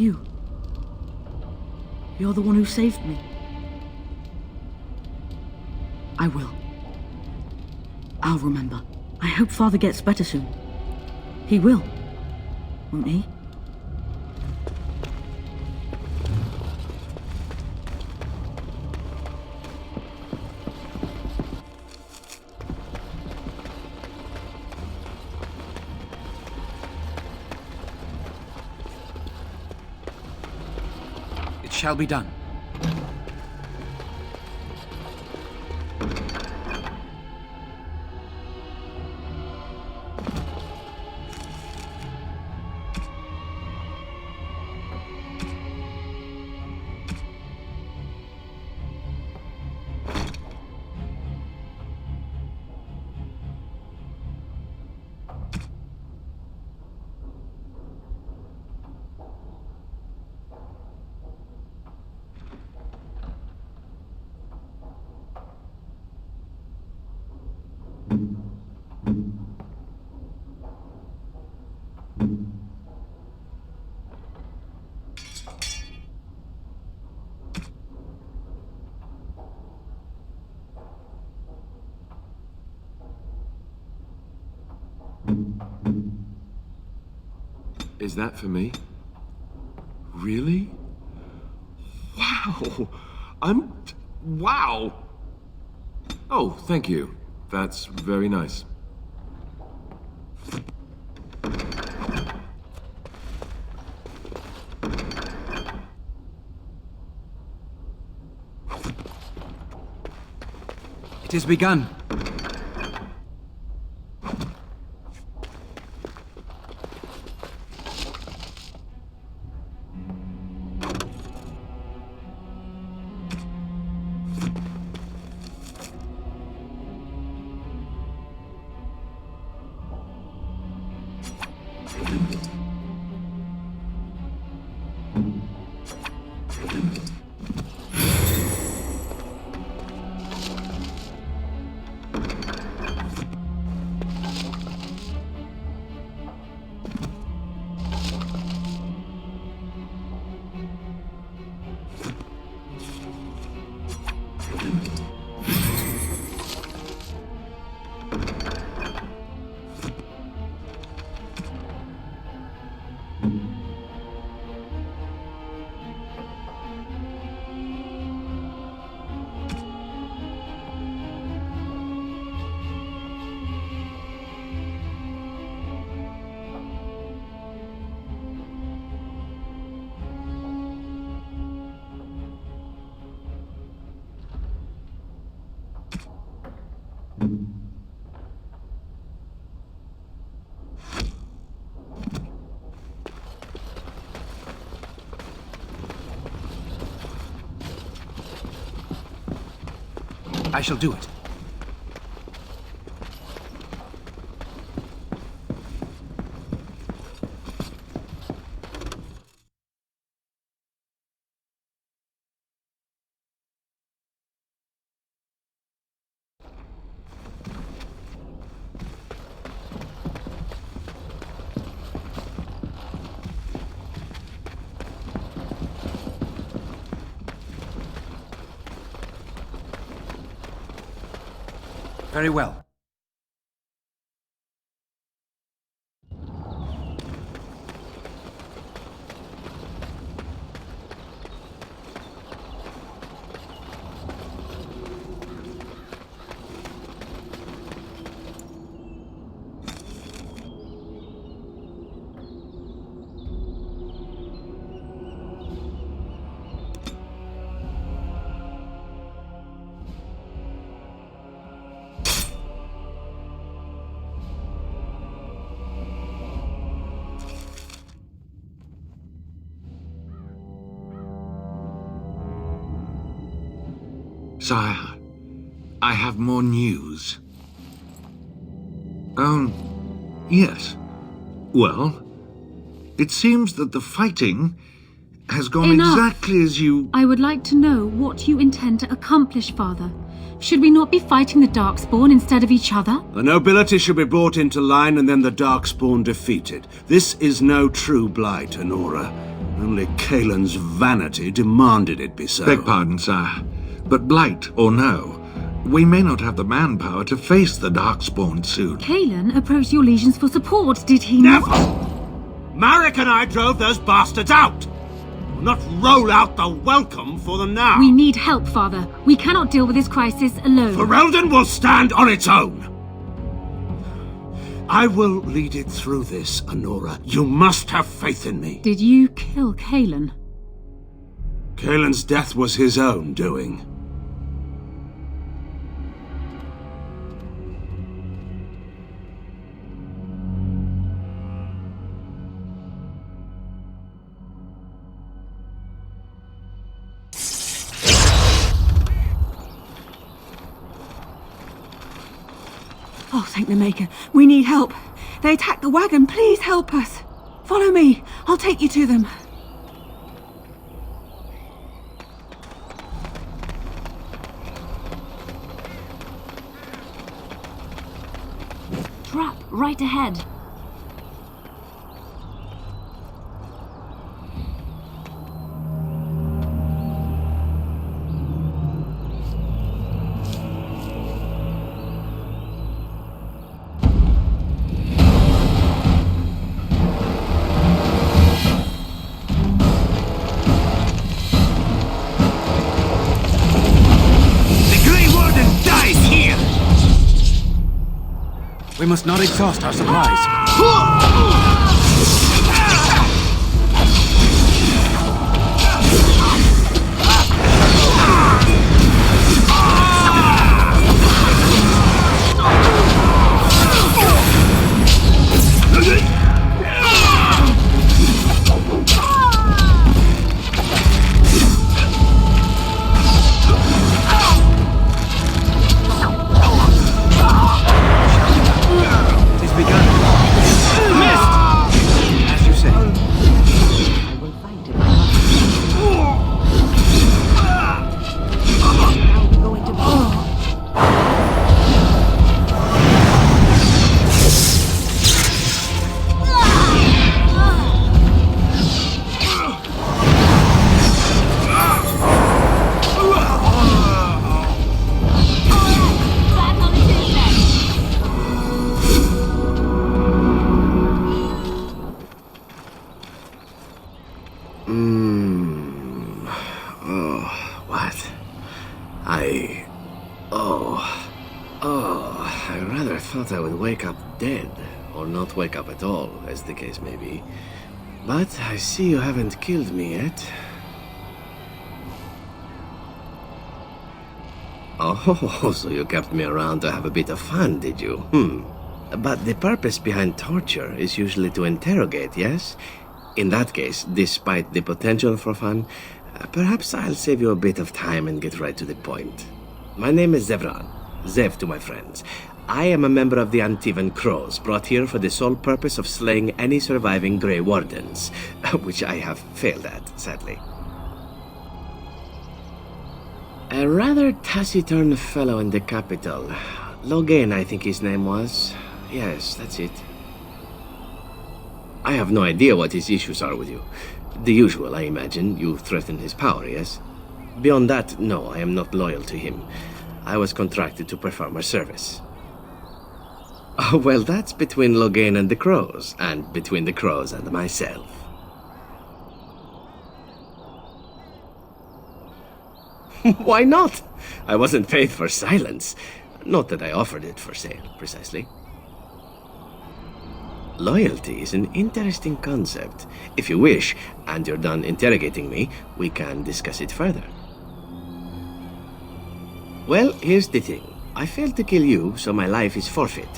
You. You're the one who saved me. I will. I'll remember. I hope Father gets better soon. He will, won't he? It shall be done. Is that for me? Really? Wow! Wow! Oh, thank you. That's very nice. It is begun. I shall do it. Very well. Sire, I have more news. Yes. Well, it seems that the fighting has gone Enough. exactly as you... I would like to know what you intend to accomplish, Father. Should we not be fighting the Darkspawn instead of each other? The nobility should be brought into line and then the Darkspawn defeated. This is no true blight, Honora. Only Kaelin's vanity demanded it be so. Beg pardon, sire. But blight or no, we may not have the manpower to face the Darkspawn soon. Kaelin approached your legions for support, did he Never! not? Marek and I drove those bastards out! We'll not roll out the welcome for them now! We need help, Father. We cannot deal with this crisis alone. Ferelden will stand on its own! I will lead it through this, Anora. You must have faith in me. Did you kill Kaelin? Kaelin's death was his own doing. Oh, thank the Maker. We need help. They attacked the wagon. Please help us. Follow me. I'll take you to them. Trap, right ahead. We must not exhaust our supplies. I would wake up dead, or not wake up at all, as the case may be. But I see you haven't killed me yet. Oh, so you kept me around to have a bit of fun, did you? But the purpose behind torture is usually to interrogate, yes? In that case, despite the potential for fun, perhaps I'll save you a bit of time and get right to the point. My name is Zevran. Zev to my friends. I am a member of the Antivan Crows, brought here for the sole purpose of slaying any surviving Grey Wardens, which I have failed at, sadly. A rather taciturn fellow in the capital. Logain, I think his name was. Yes, that's it. I have no idea what his issues are with you. The usual, I imagine. You threaten his power, yes? Beyond that, no, I am not loyal to him. I was contracted to perform a service. Oh, well, that's between Logain and the Crows, and between the Crows and myself. Why not? I wasn't paid for silence. Not that I offered it for sale, precisely. Loyalty is an interesting concept. If you wish, and you're done interrogating me, we can discuss it further. Well, here's the thing. I failed to kill you, so my life is forfeit.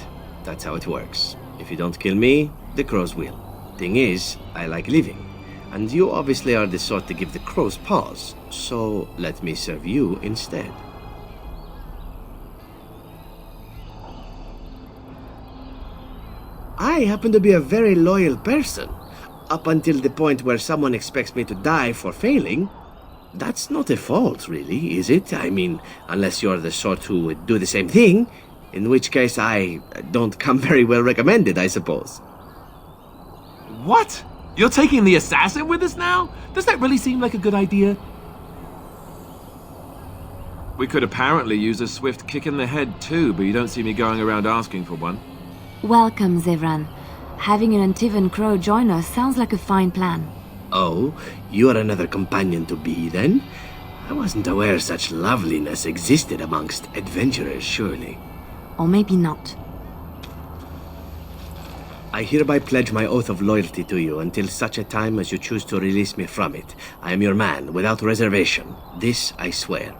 That's how it works. If you don't kill me, the Crows will. Thing is, I like living. And you obviously are the sort to give the Crows pause, so let me serve you instead. I happen to be a very loyal person, up until the point where someone expects me to die for failing. That's not a fault, really, is it? I mean, unless you're the sort who would do the same thing, in which case I don't come very well recommended, I suppose. What? You're taking the assassin with us now? Does that really seem like a good idea? We could apparently use a swift kick in the head too, but you don't see me going around asking for one. Welcome, Zevran. Having an Antivan Crow join us sounds like a fine plan. Oh, you are another companion to be, then? I wasn't aware such loveliness existed amongst adventurers, surely. Or maybe not. I hereby pledge my oath of loyalty to you until such a time as you choose to release me from it. I am your man, without reservation. This I swear.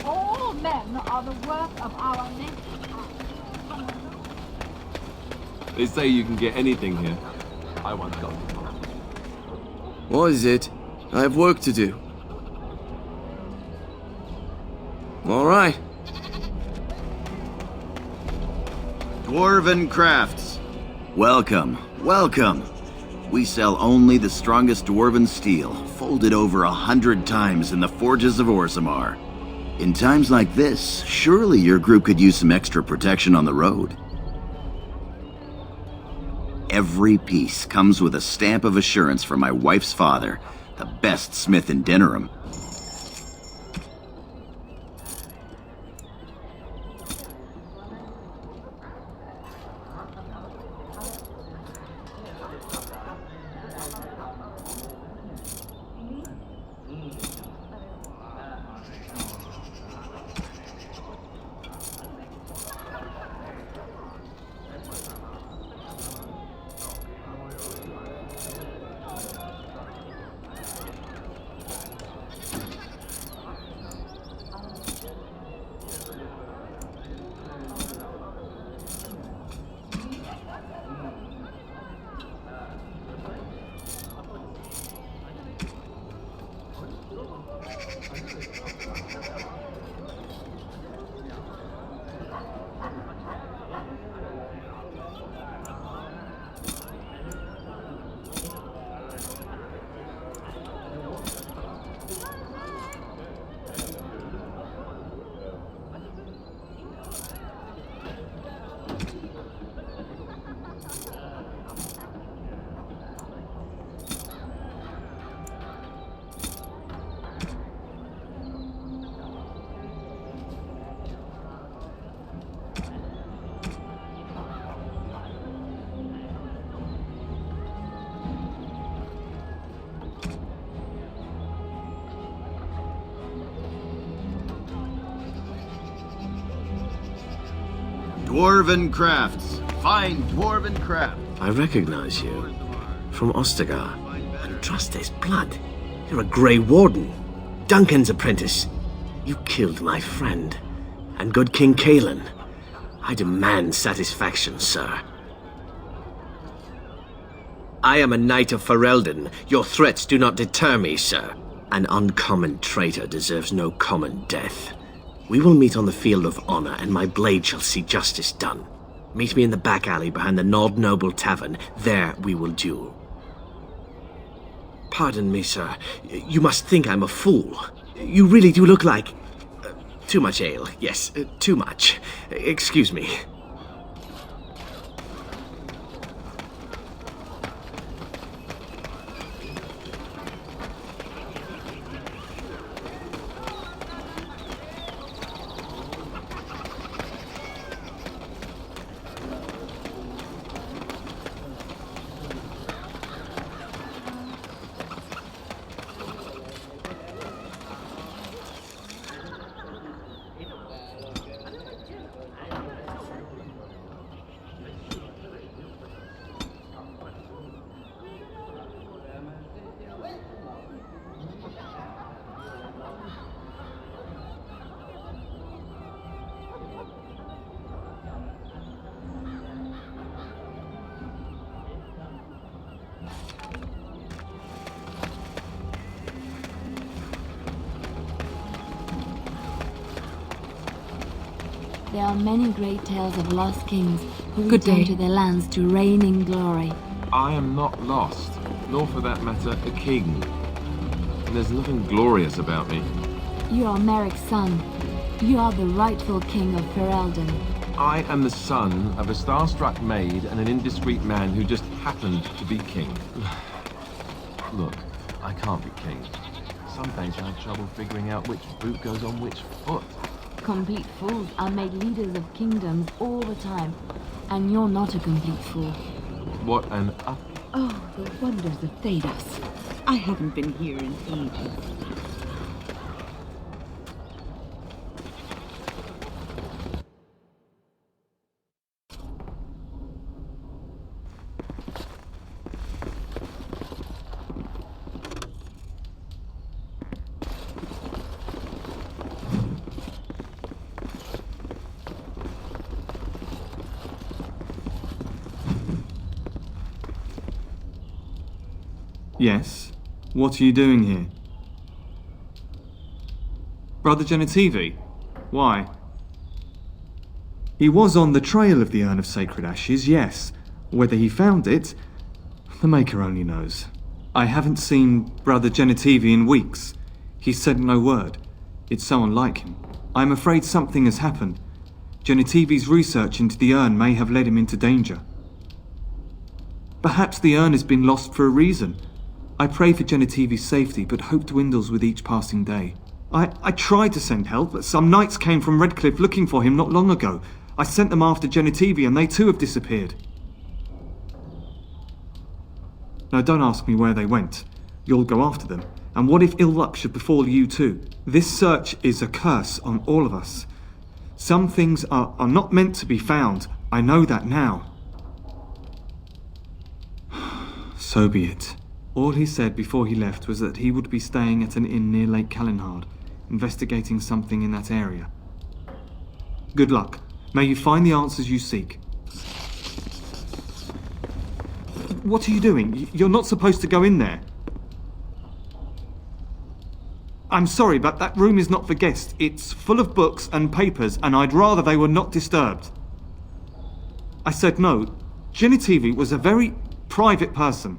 All men are the work of our nature. They say you can get anything here. I want gold. What is it? I have work to do. All right. Dwarven crafts. Welcome, welcome. We sell only the strongest dwarven steel, folded over 100 times in the forges of Orzammar. In times like this, surely your group could use some extra protection on the road. Every piece comes with a stamp of assurance from my wife's father, the best smith in Denerim. Dwarven crafts. Fine dwarven craft. I recognize you. From Ostagar. Andraste's blood. You're a Grey Warden. Duncan's apprentice. You killed my friend. And good King Cailan. I demand satisfaction, sir. I am a knight of Ferelden. Your threats do not deter me, sir. An uncommon traitor deserves no common death. We will meet on the field of honor, and my blade shall see justice done. Meet me in the back alley behind the Nord Noble Tavern. There we will duel. Pardon me, sir. You must think I'm a fool. You really do look like... too much ale. Yes, too much. Excuse me. There are many great tales of lost kings who Good return day. to their lands to reign in glory. I am not lost, nor for that matter, a king. And there's nothing glorious about me. You are Merrick's son. You are the rightful king of Ferelden. I am the son of a starstruck maid and an indiscreet man who just happened to be king. Look, I can't be king. Some days I have trouble figuring out which boot goes on which foot. Complete fools are made leaders of kingdoms all the time. And you're not a complete fool. What an up... Oh, the wonders of Thedas. I haven't been here in ages. Yes? What are you doing here? Brother Genitivi? Why? He was on the trail of the Urn of Sacred Ashes, yes. Whether he found it, the Maker only knows. I haven't seen Brother Genitivi in weeks. He said no word. It's so unlike him. I'm afraid something has happened. Genitivi's research into the urn may have led him into danger. Perhaps the urn has been lost for a reason. I pray for Genitivi's safety, but hope dwindles with each passing day. I tried to send help, but some knights came from Redcliffe looking for him not long ago. I sent them after Genitivi, and they too have disappeared. Now don't ask me where they went. You'll go after them. And what if ill luck should befall you too? This search is a curse on all of us. Some things are not meant to be found. I know that now. So be it. All he said before he left was that he would be staying at an inn near Lake Calenhard, investigating something in that area. Good luck. May you find the answers you seek. What are you doing? You're not supposed to go in there. I'm sorry, but that room is not for guests. It's full of books and papers, and I'd rather they were not disturbed. I said no. Genitivi was a very private person.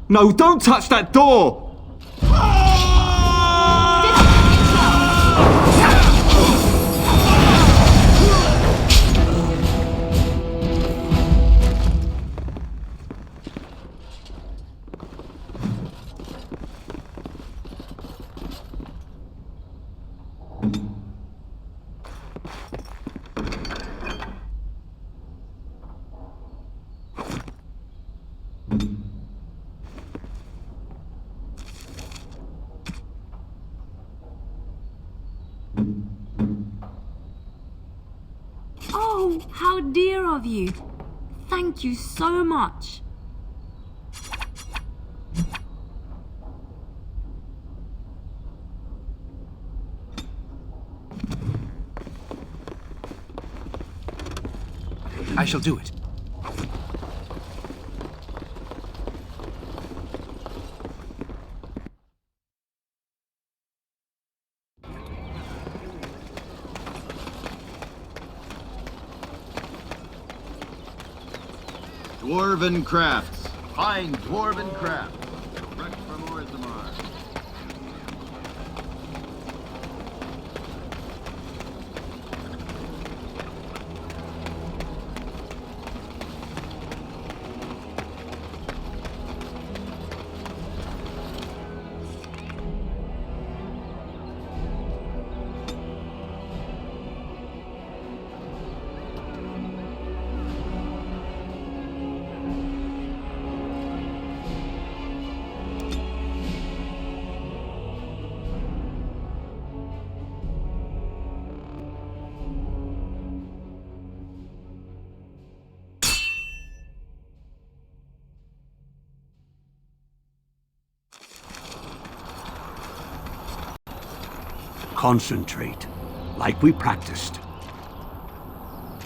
No, don't touch that door! Oh, how dear of you. Thank you so much. I shall do it. Dwarven crafts. Fine dwarven crafts. Direct from Orzammar. Concentrate, like we practiced.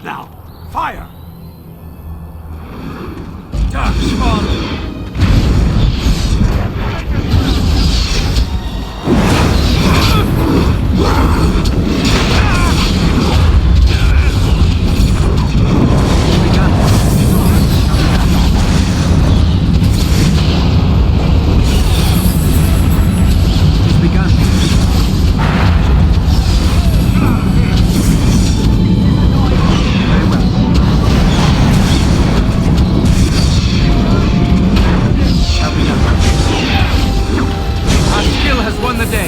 Now, fire! Darkspawn! has won the day.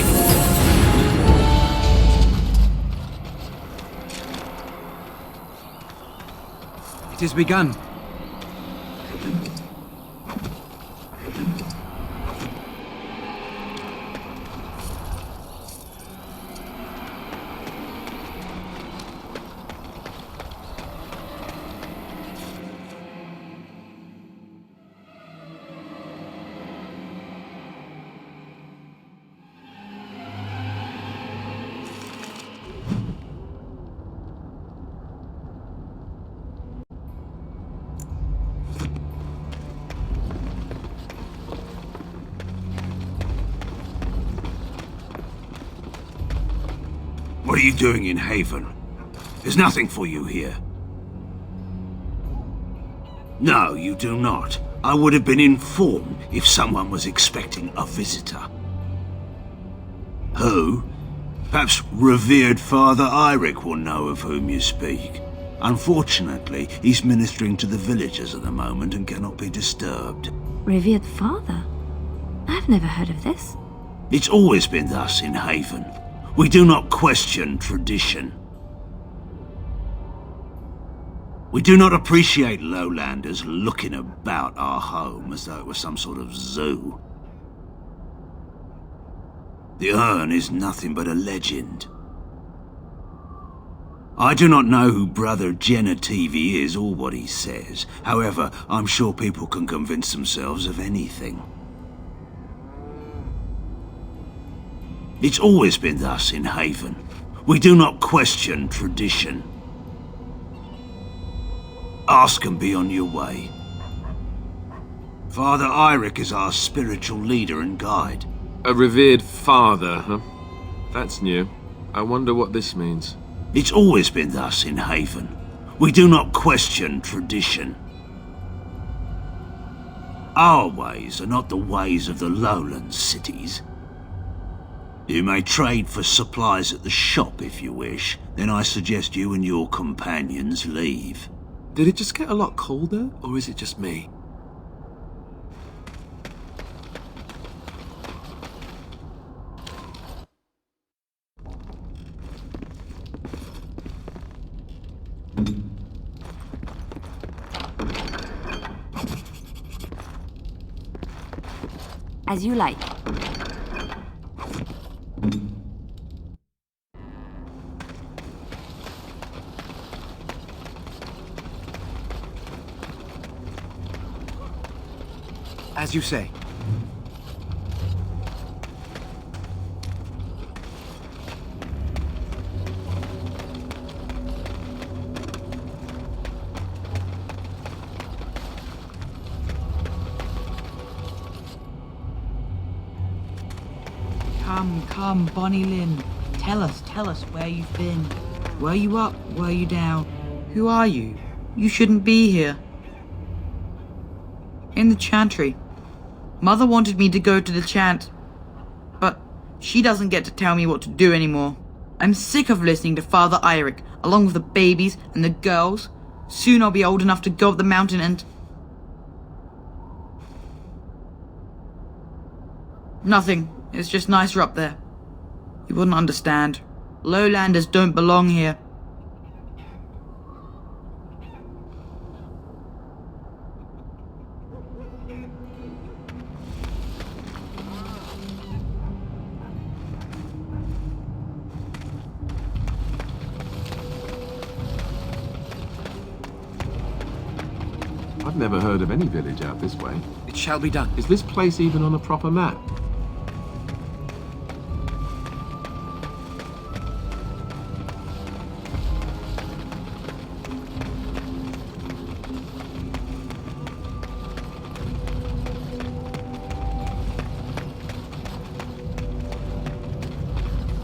It has begun. What are you doing in Haven? There's nothing for you here. No, you do not. I would have been informed if someone was expecting a visitor. Who? Perhaps revered Father Eirik will know of whom you speak. Unfortunately, he's ministering to the villagers at the moment and cannot be disturbed. Revered father? I've never heard of this. It's always been thus in Haven. We do not question tradition. We do not appreciate lowlanders looking about our home as though it was some sort of zoo. The urn is nothing but a legend. I do not know who Brother Genetivi is or what he says. However, I'm sure people can convince themselves of anything. It's always been thus in Haven. We do not question tradition. Ask and be on your way. Father Eirik is our spiritual leader and guide. A revered father, huh? That's new. I wonder what this means. It's always been thus in Haven. We do not question tradition. Our ways are not the ways of the lowland cities. You may trade for supplies at the shop if you wish, then I suggest you and your companions leave. Did it just get a lot colder, or is it just me? As you like. As you say. Come, Bonnie Lynn. Tell us where you've been. Were you up? Were you down? Who are you? You shouldn't be here. In the chantry. Mother wanted me to go to the chant, but she doesn't get to tell me what to do anymore. I'm sick of listening to Father Eirik, along with the babies and the girls. Soon I'll be old enough to go up the mountain and... Nothing. It's just nicer up there. You wouldn't understand. Lowlanders don't belong here. I've never heard of any village out this way. It shall be done. Is this place even on a proper map?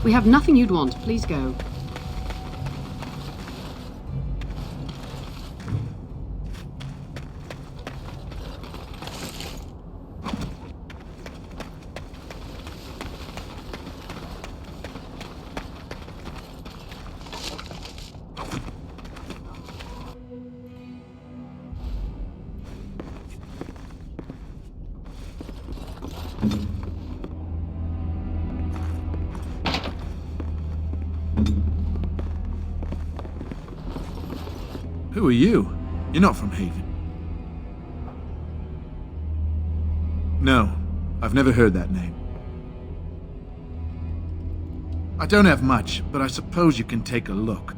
We have nothing you'd want. Please go. Who are you? You're not from Haven. No, I've never heard that name. I don't have much, but I suppose you can take a look.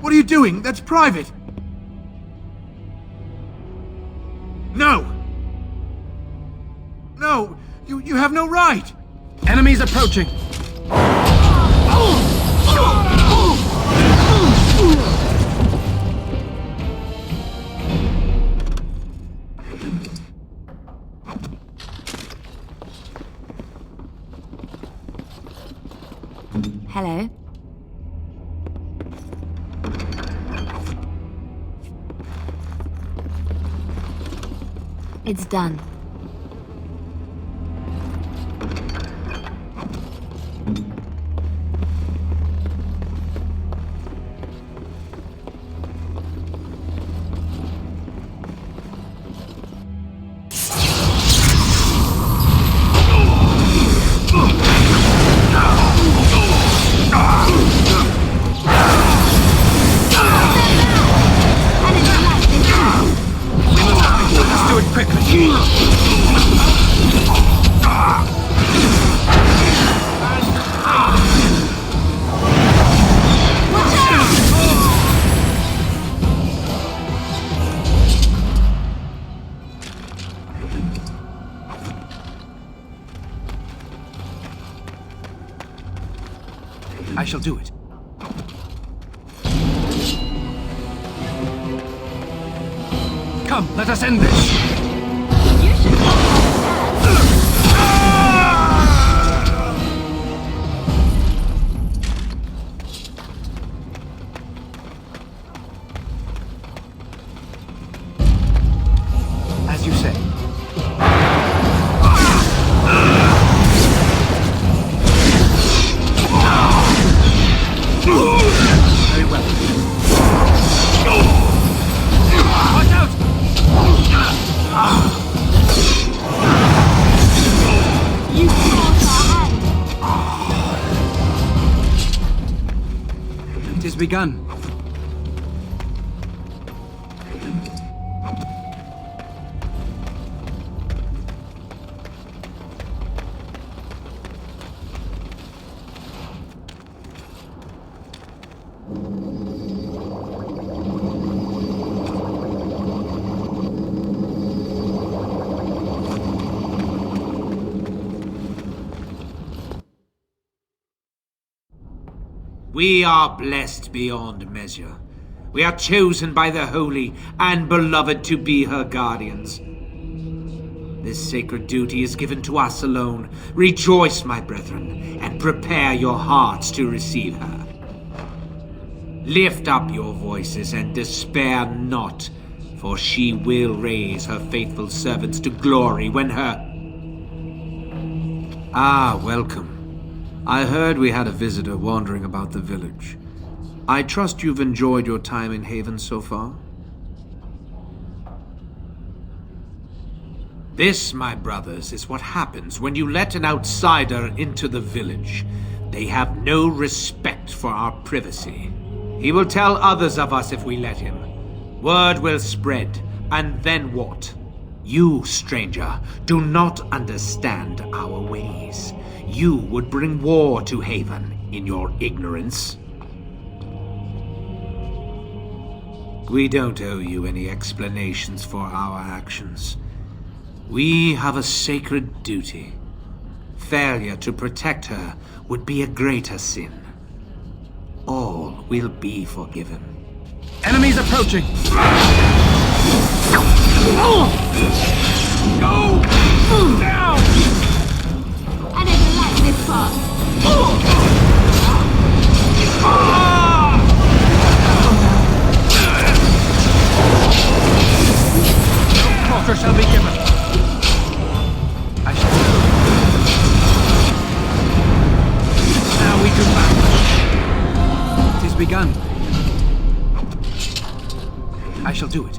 What are you doing? That's private! No! No! You have no right! Enemies approaching! Hello. It's done. Let's do it quickly! I shall do it. Come, let us end this! As you say. Very well. Watch out! You forced our hand. It is begun. We are blessed beyond measure. We are chosen by the holy and beloved to be her guardians. This sacred duty is given to us alone. Rejoice, my brethren, and prepare your hearts to receive her. Lift up your voices and despair not, for she will raise her faithful servants to glory when her... Ah, welcome. I heard we had a visitor wandering about the village. I trust you've enjoyed your time in Haven so far? This, my brothers, is what happens when you let an outsider into the village. They have no respect for our privacy. He will tell others of us if we let him. Word will spread, and then what? You, stranger, do not understand our ways. You would bring war to Haven in your ignorance. We don't owe you any explanations for our actions. We have a sacred duty. Failure to protect her would be a greater sin. all will be forgiven. Enemies approaching! Go! Down! I didn't like this part. No quarter shall be given. I shall do. Now we do battle. It is begun. I shall do it.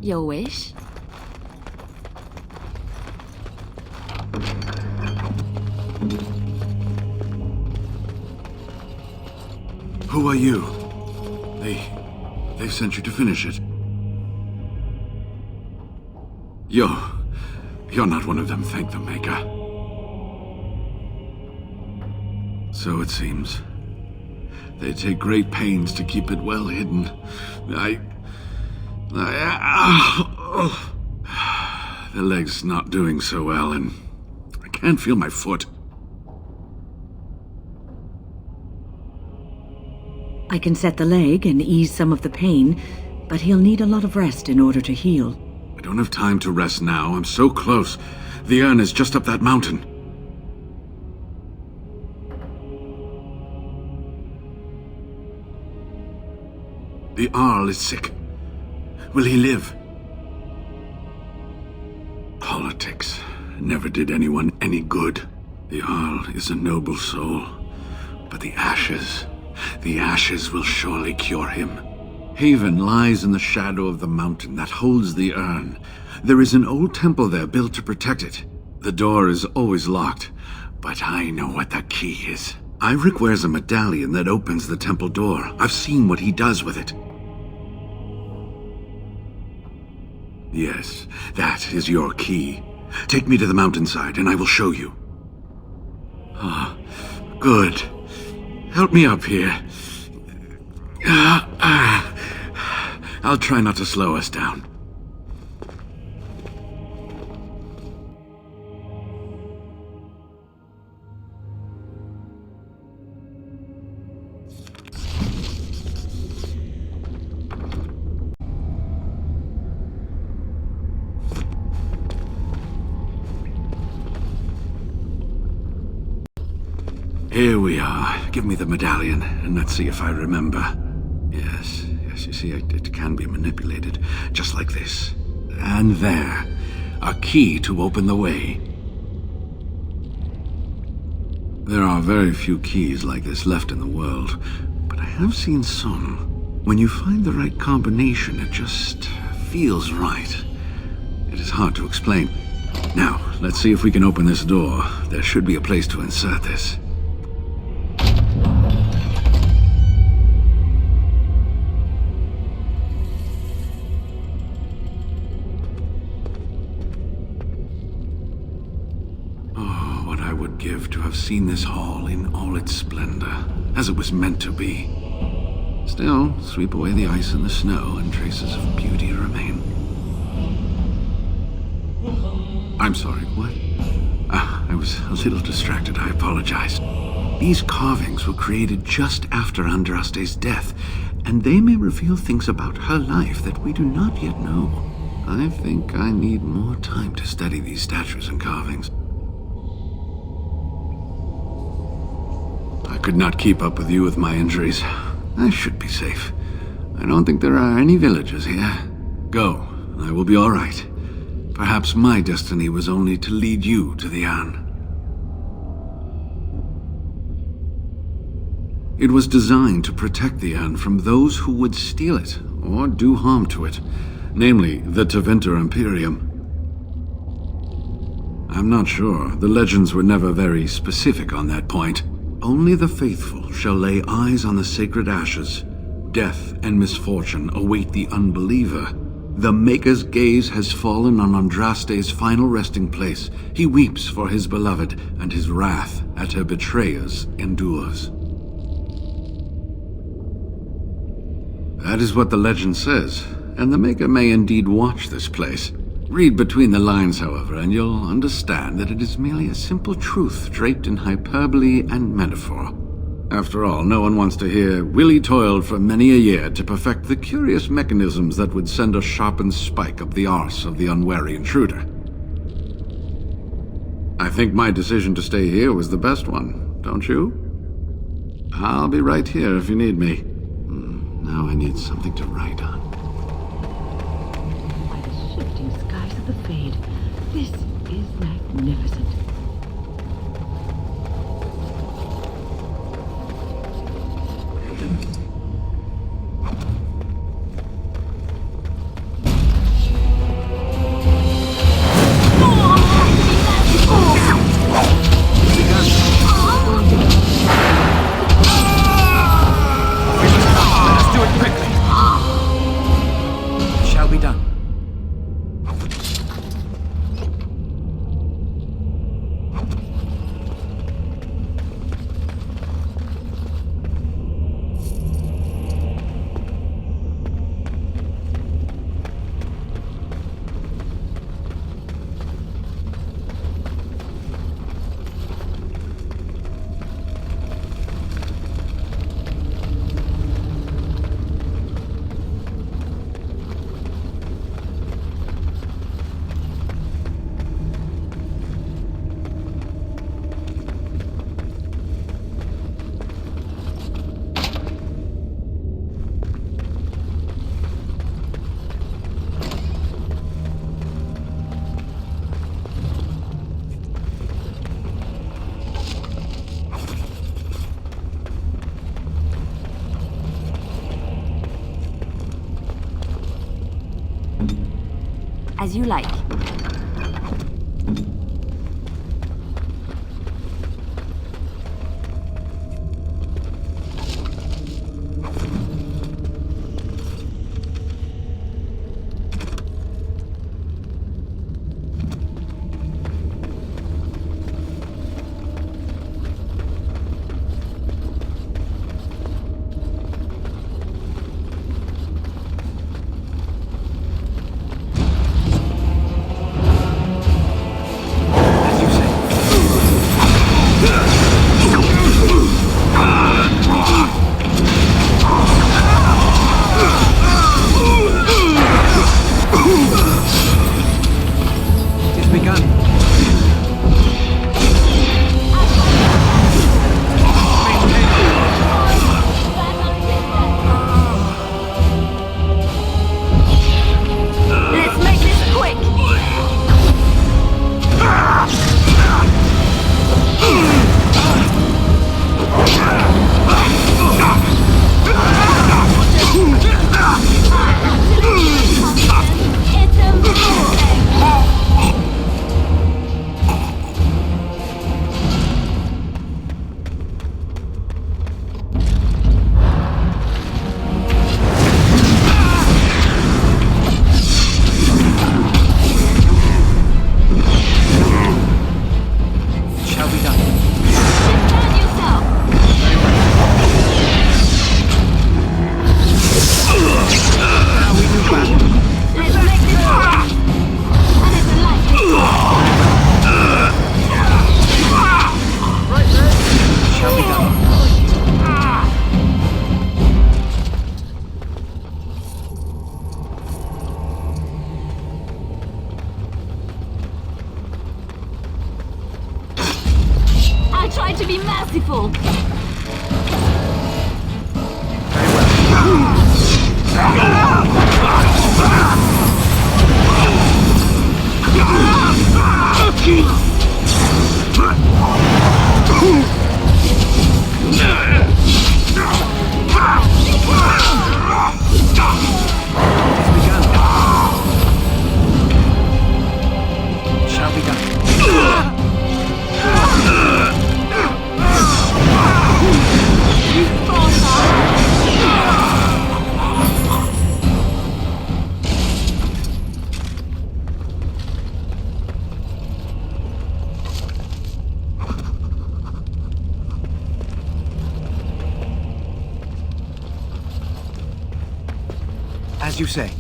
Your wish? Who are you? They've sent you to finish it. You're not one of them, thank the Maker. So it seems. They take great pains to keep it well hidden. The leg's not doing so well, and I can't feel my foot. I can set the leg and ease some of the pain, but he'll need a lot of rest in order to heal. I don't have time to rest now. I'm so close. The urn is just up that mountain. The Arl is sick. Will he live? Politics never did anyone any good. The Arl is a noble soul, but the ashes will surely cure him. Haven lies in the shadow of the mountain that holds the urn. There is an old temple there built to protect it. The door is always locked, but I know what the key is. Irik wears a medallion that opens the temple door. I've seen what he does with it. Yes, that is your key. Take me to the mountainside and I will show you. Ah, good. Help me up here. I'll try not to slow us down. Here we are. Give me the medallion, and let's see if I remember. Yes, you see, it can be manipulated, just like this. And there, a key to open the way. There are very few keys like this left in the world, but I have seen some. When you find the right combination, it just feels right. It is hard to explain. Now, let's see if we can open this door. There should be a place to insert this. Give to have seen this hall in all its splendor, as it was meant to be. Still, sweep away the ice and the snow, and traces of beauty remain. I'm sorry, what? I was a little distracted, I apologize. These carvings were created just after Andraste's death, and they may reveal things about her life that we do not yet know. I think I need more time to study these statues and carvings. I could not keep up with you with my injuries. I should be safe. I don't think there are any villagers here. Go, I will be all right. Perhaps my destiny was only to lead you to the urn. It was designed to protect the urn from those who would steal it or do harm to it, namely the Tevinter Imperium. I'm not sure. The legends were never very specific on that point. Only the faithful shall lay eyes on the sacred ashes. Death and misfortune await the unbeliever. The Maker's gaze has fallen on Andraste's final resting place. He weeps for his beloved, and his wrath at her betrayers endures. That is what the legend says, and the Maker may indeed watch this place. Read between the lines, however, and you'll understand that it is merely a simple truth draped in hyperbole and metaphor. After all, no one wants to hear Willie toiled for many a year to perfect the curious mechanisms that would send a sharpened spike up the arse of the unwary intruder. I think my decision to stay here was the best one, don't you? I'll be right here if you need me. Now I need something to write on. By the shifting skies of the Fade, this is magnificent. As you like. Try to be merciful. As you say.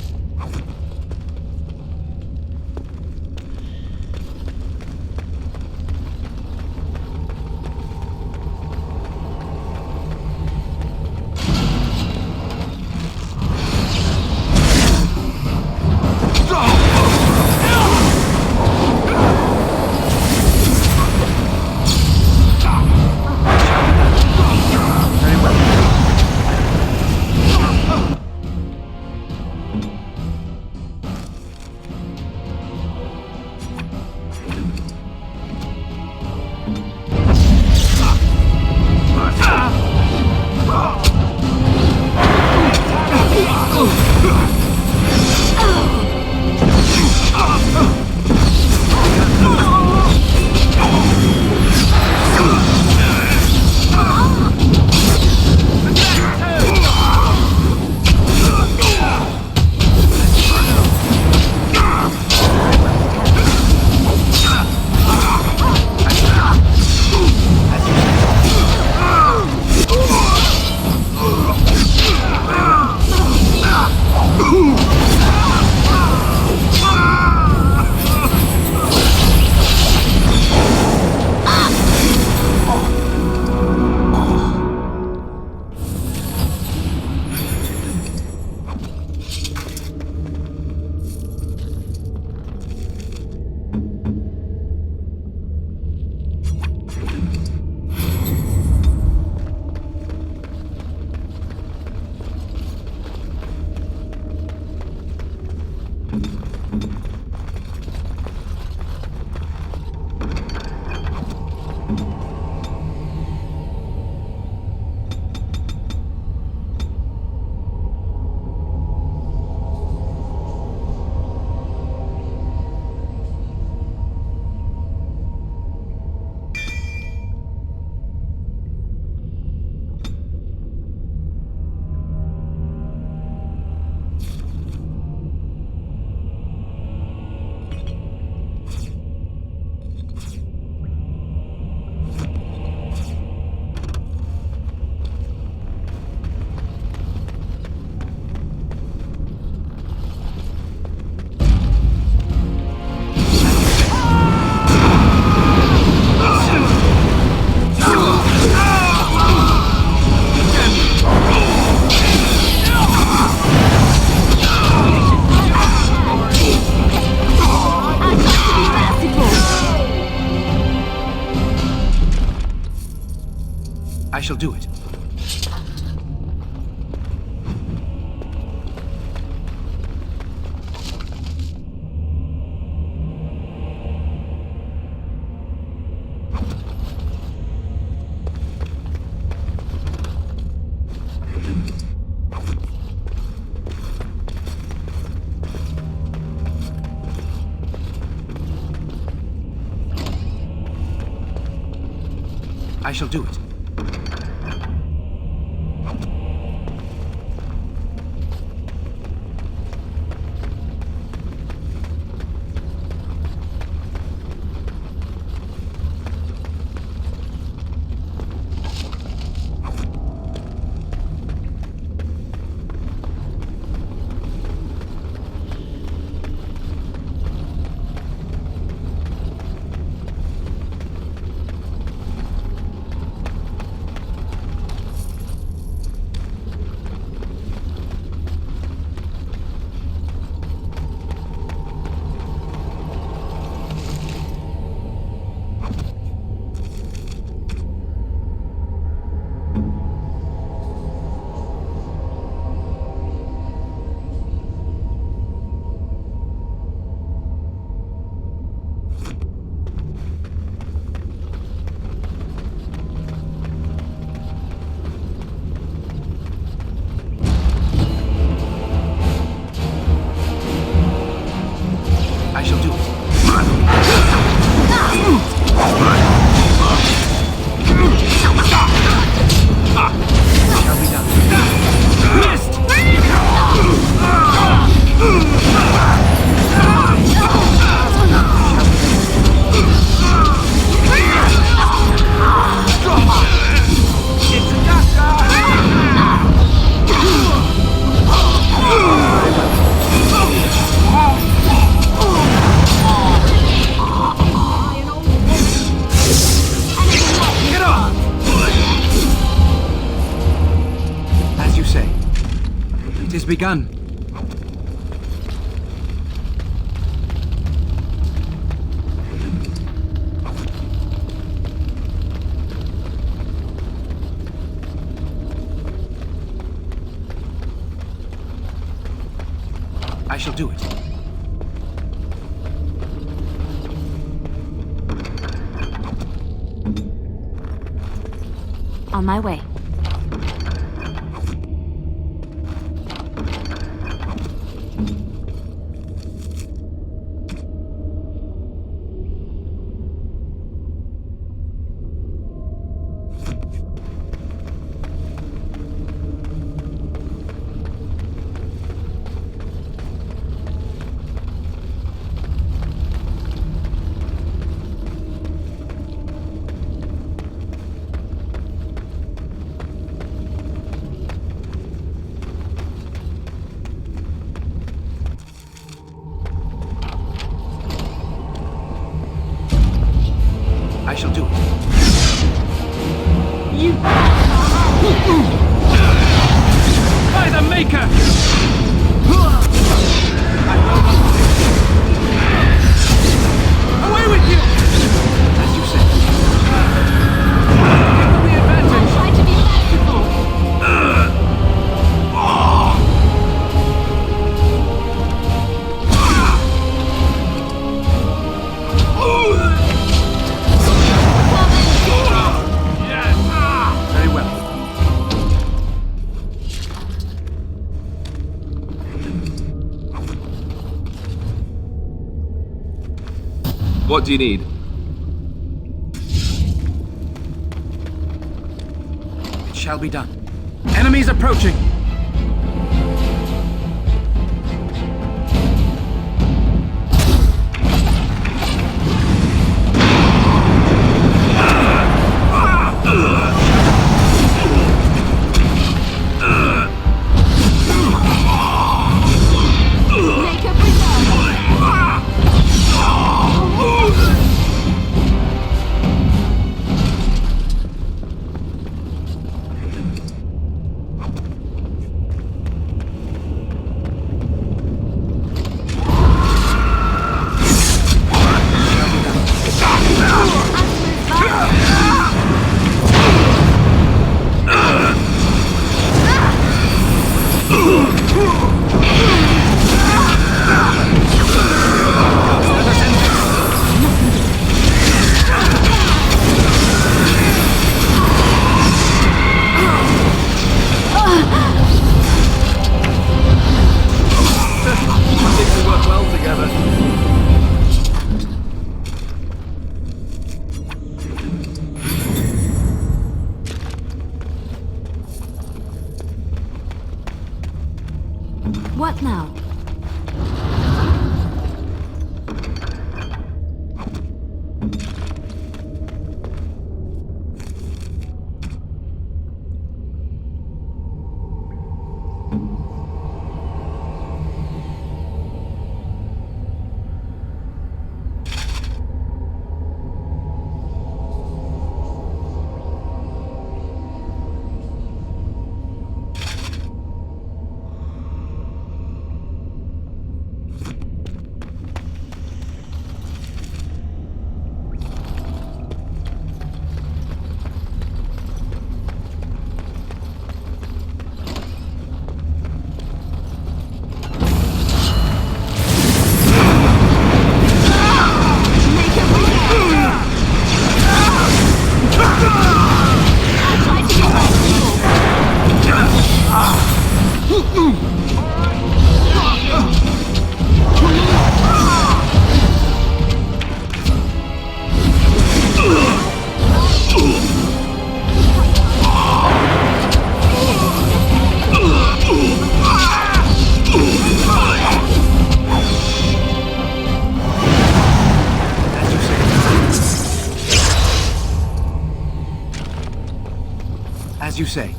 I shall do it. I shall do it. begun. I shall do it. On my way. I shall do it. You... By the Maker! Away with you! As you say. Give them the advantage! Try to be merciful! Very well. What do you need? It shall be done. Enemies approaching! Make a preserve! I think we work well together. What now? As you say.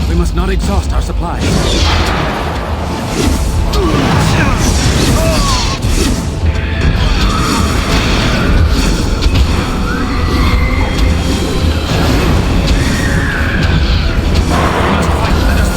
We must not exhaust our supplies. We must fight. Let us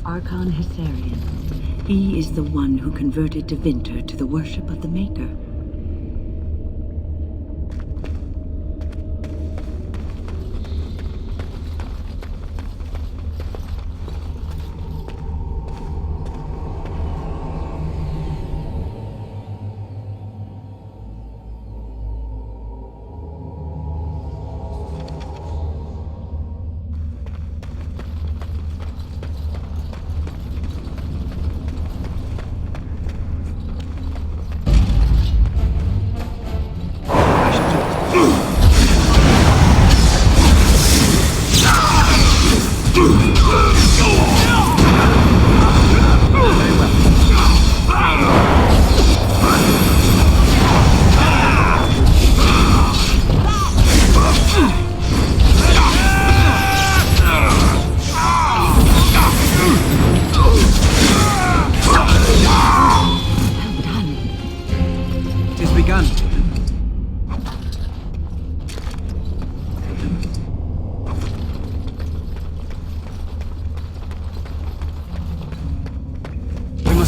Archon Hysarian. He is the one who converted Devinter to the worship of the Maker.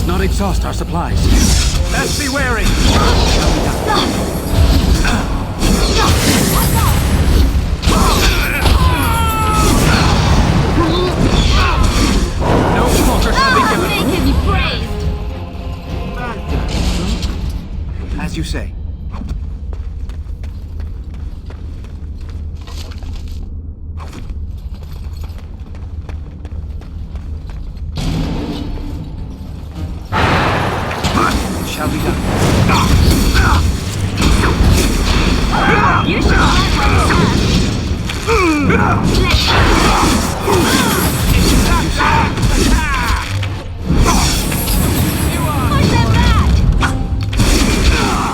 Not exhaust our supplies. Let's be wary! No quarter shall be given. May he be praised! As you say. Shall be done. You should have push them back!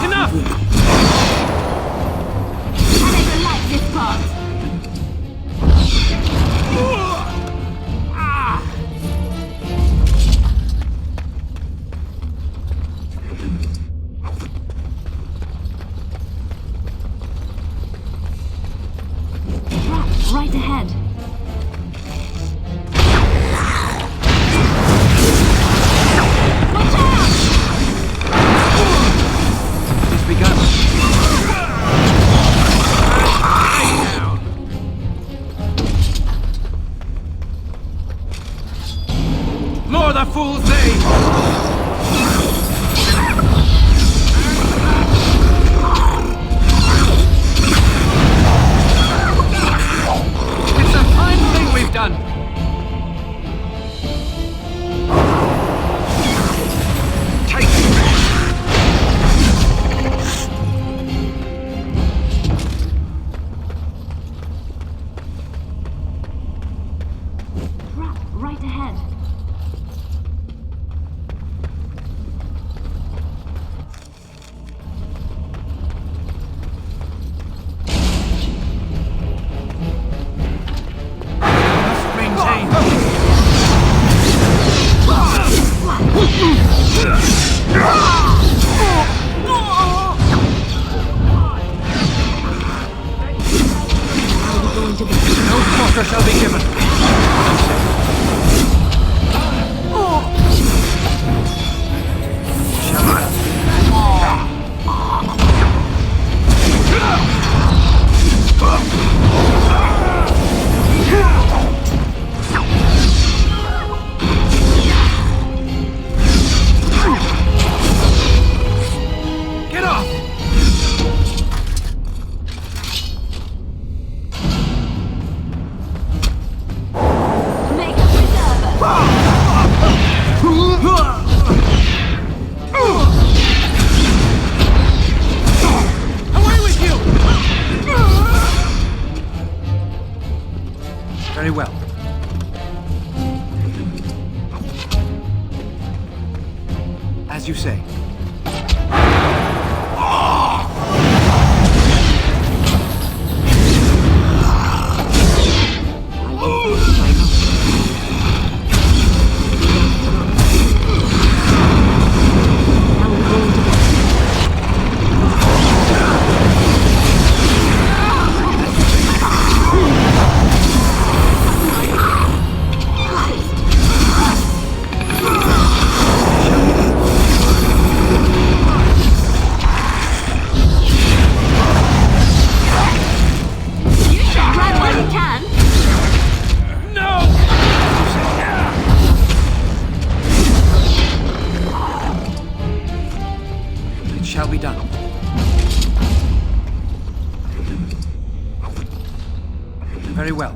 Enough! I never liked this part. Right ahead. Watch out! It's begun. More the fools they! It's a fine thing we've done! Take it! Right ahead. Maintain. No quarter shall be given. Get off! Make a preserver! Away with you! Very well. As you say. shall be done. Very well.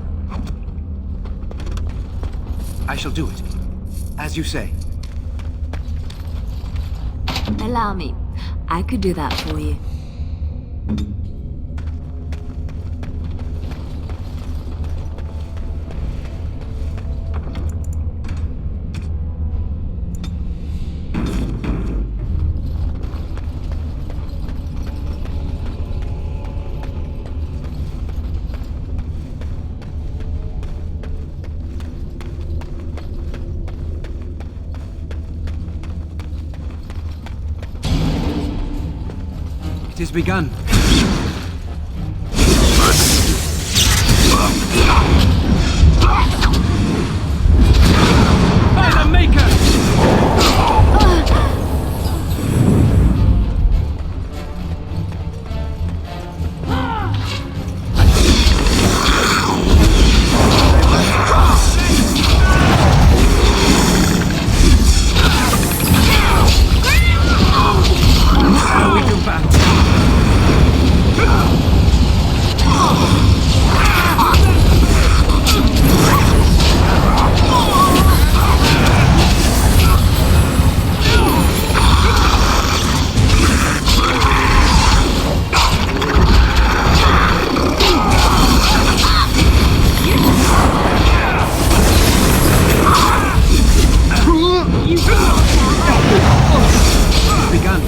I shall do it. As you say. Allow me. I could do that for you. It is begun. By the Maker! How we do battle. Begun.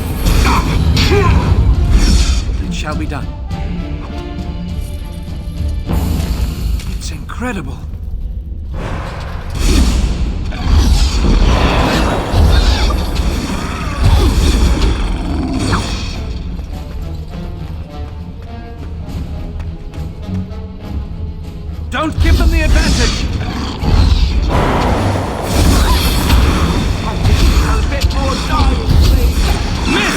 It shall be done. It's incredible. Don't give them the advantage! A bit more time, please. Miss!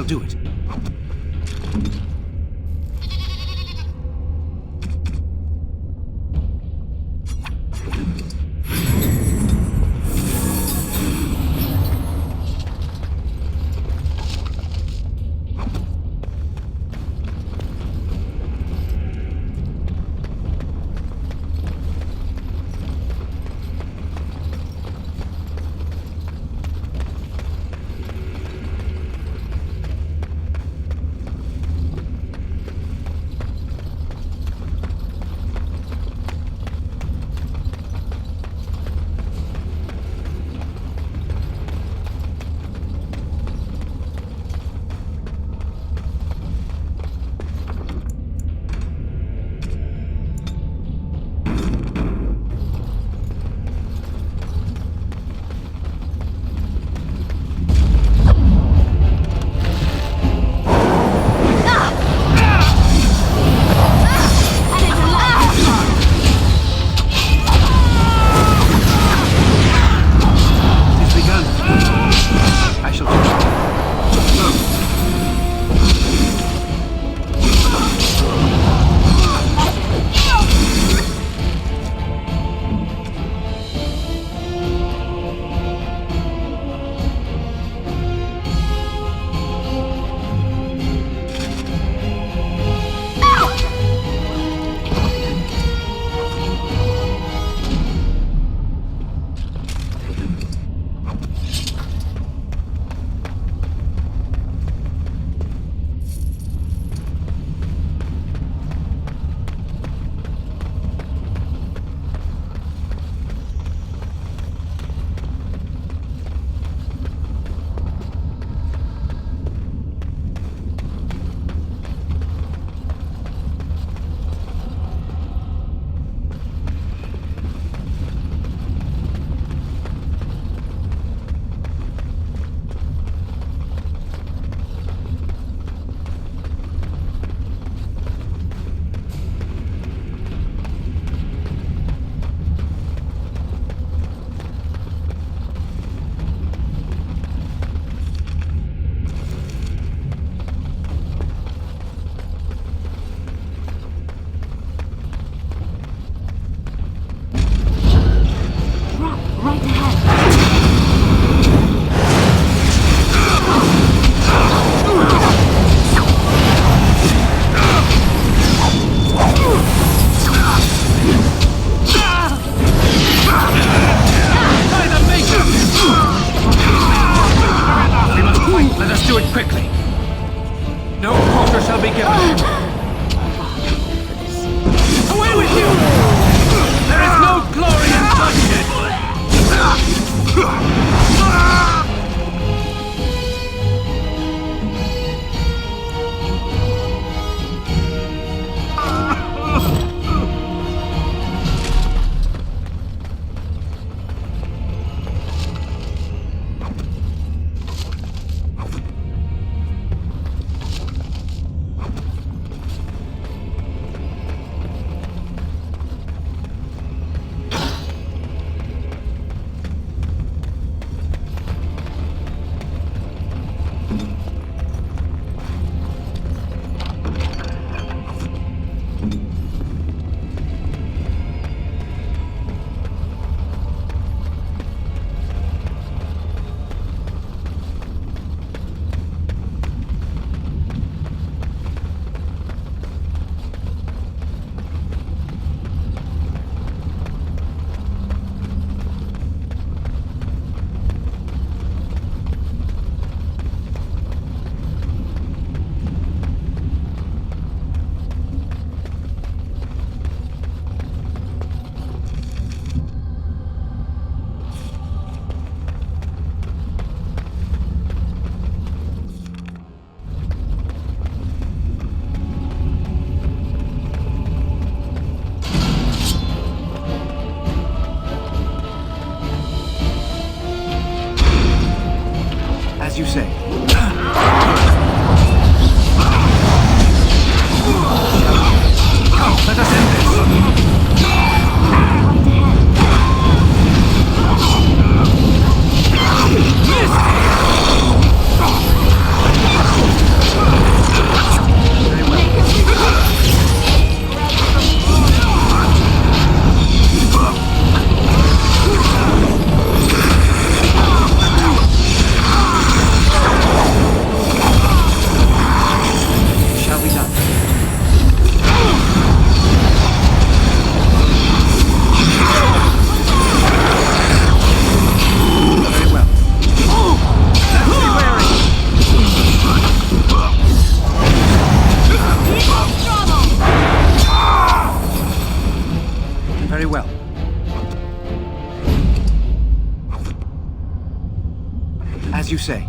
do it. As you say.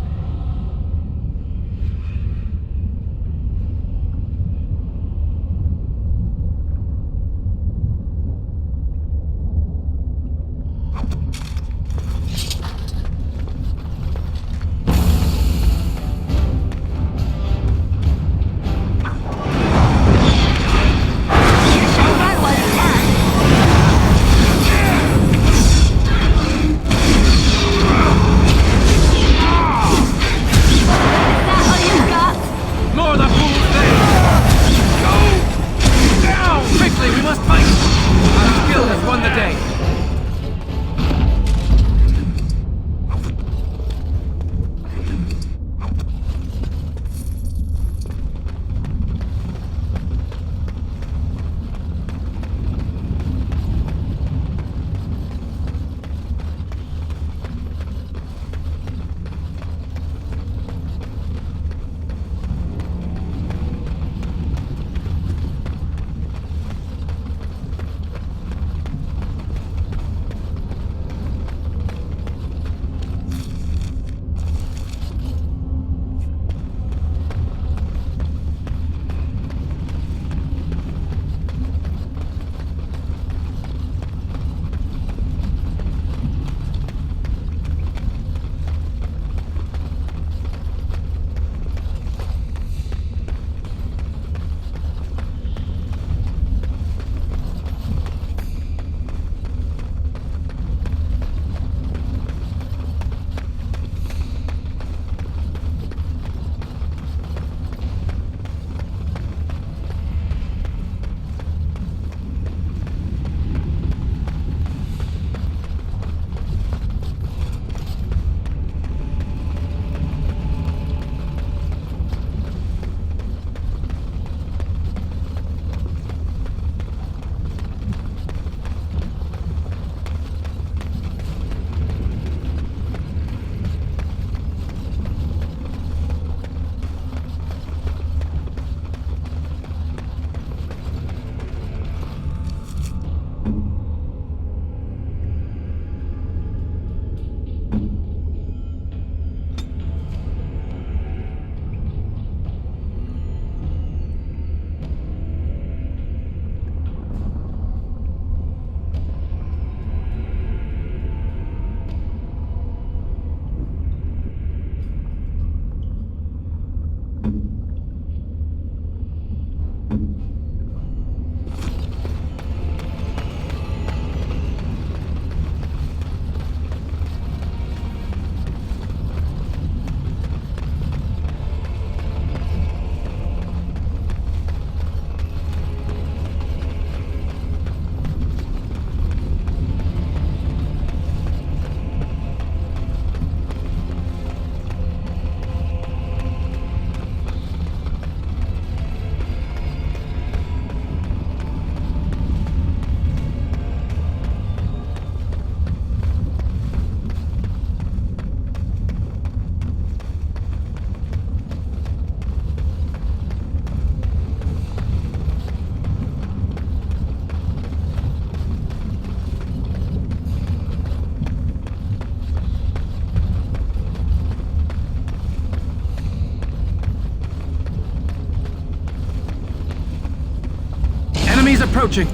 approaching.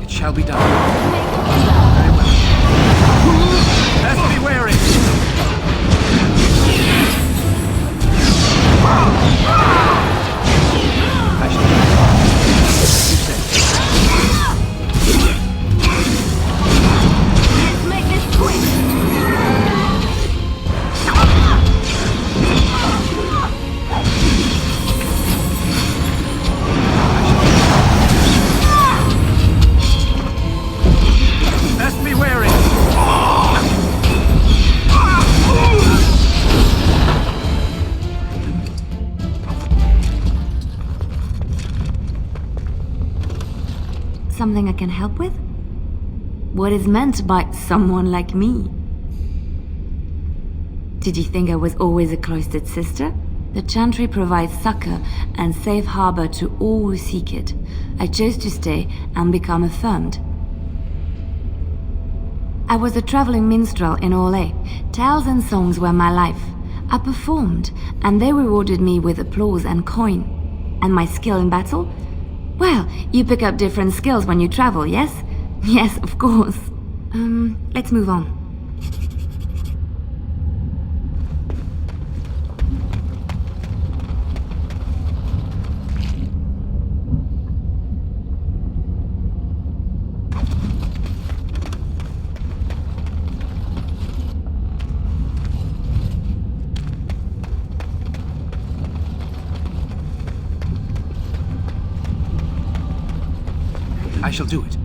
It shall be done. Very well. Best be wary. I shall do as you say. Let's make this quick. Best be wary. Something I can help with? What is meant by someone like me? Did you think I was always a cloistered sister? The Chantry provides succor and safe harbor to all who seek it. I chose to stay and become affirmed. I was a traveling minstrel in Orlais. Tales and songs were my life. I performed, and they rewarded me with applause and coin. And my skill in battle? Well, you pick up different skills when you travel, yes? Yes, of course. Let's move on. I shall do it.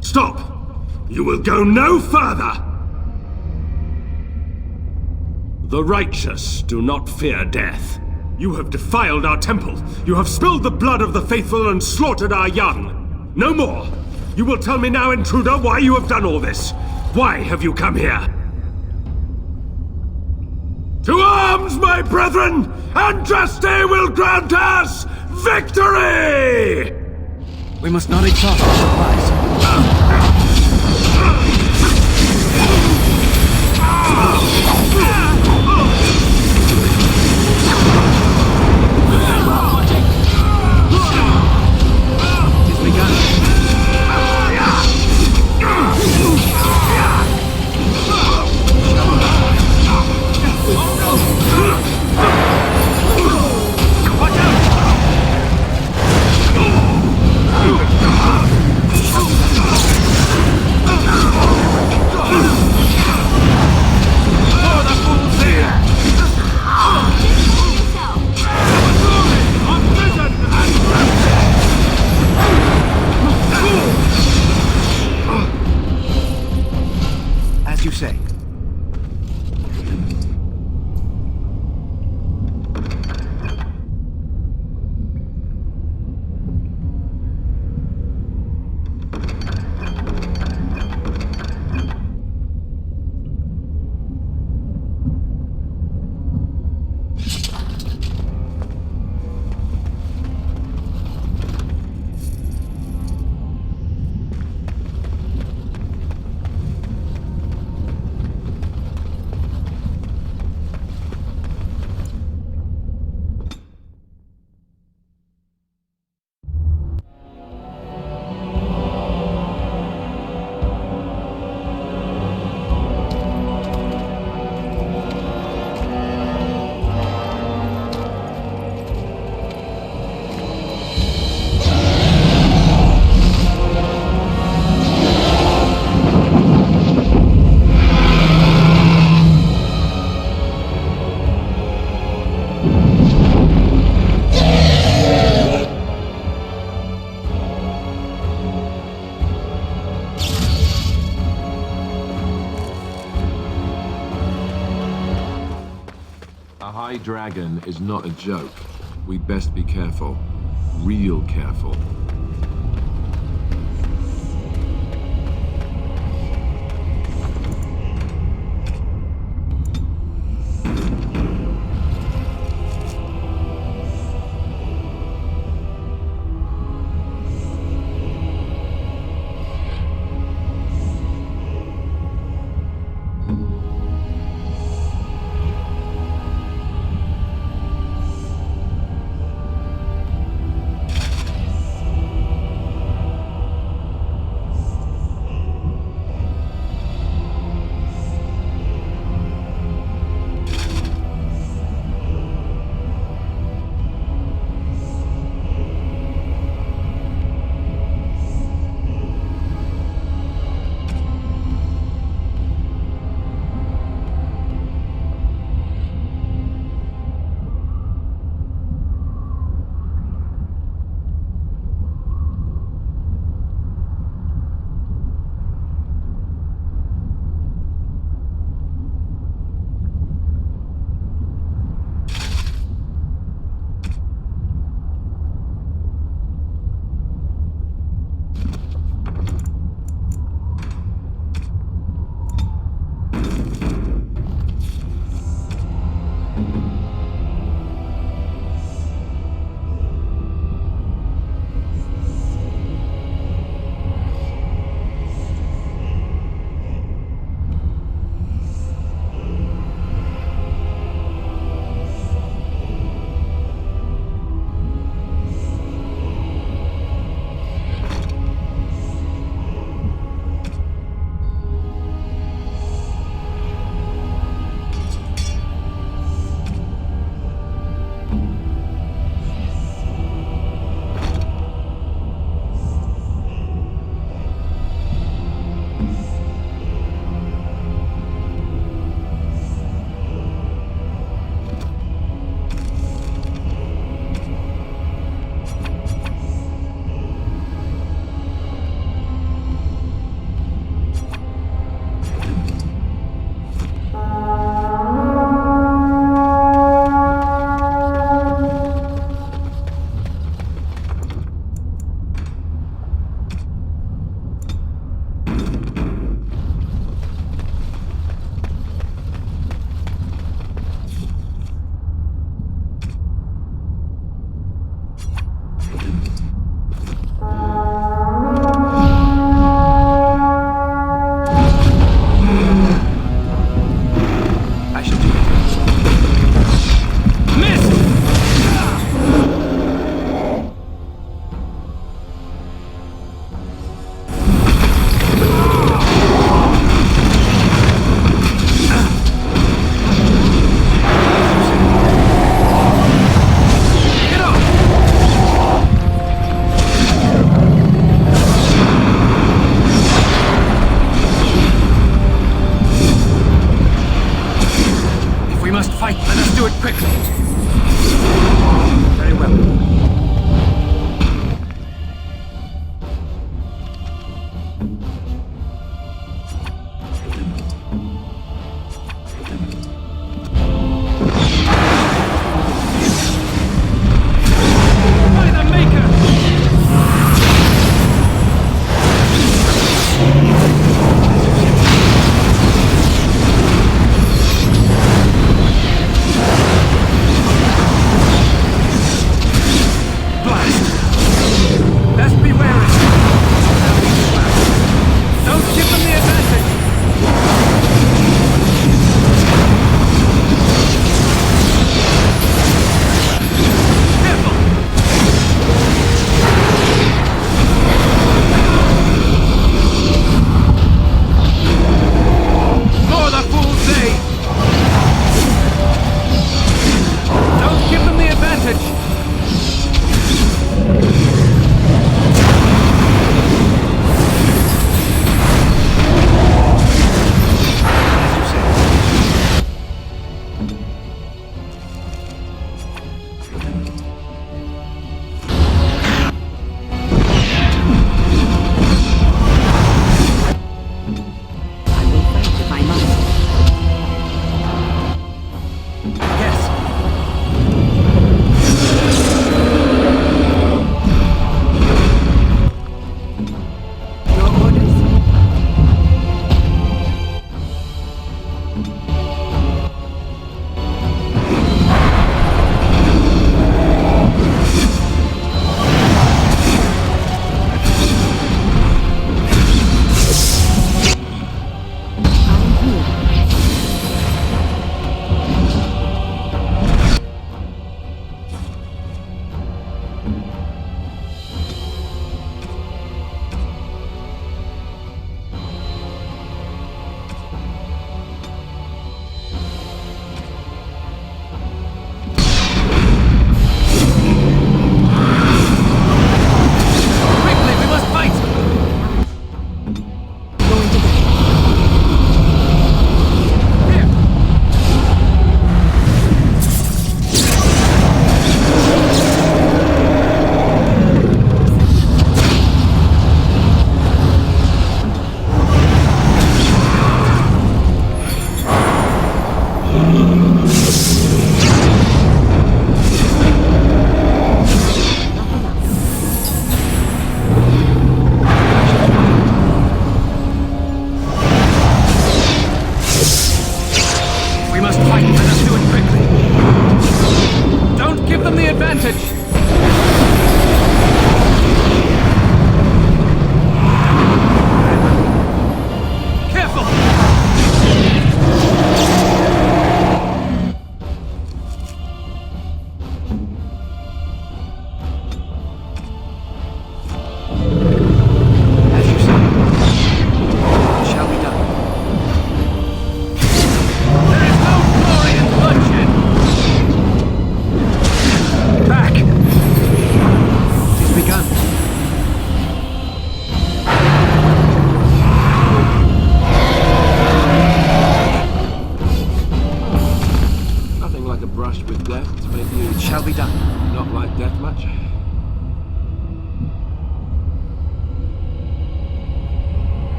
Stop! You will go no further! The righteous do not fear death. You have defiled our temple. You have spilled the blood of the faithful and slaughtered our young. No more! You will tell me now, intruder, why you have done all this. Why have you come here? To arms, my brethren! Andraste will grant us victory! We must not exhaust our supplies. As you say. A high dragon is not a joke. We'd best be careful. Real careful.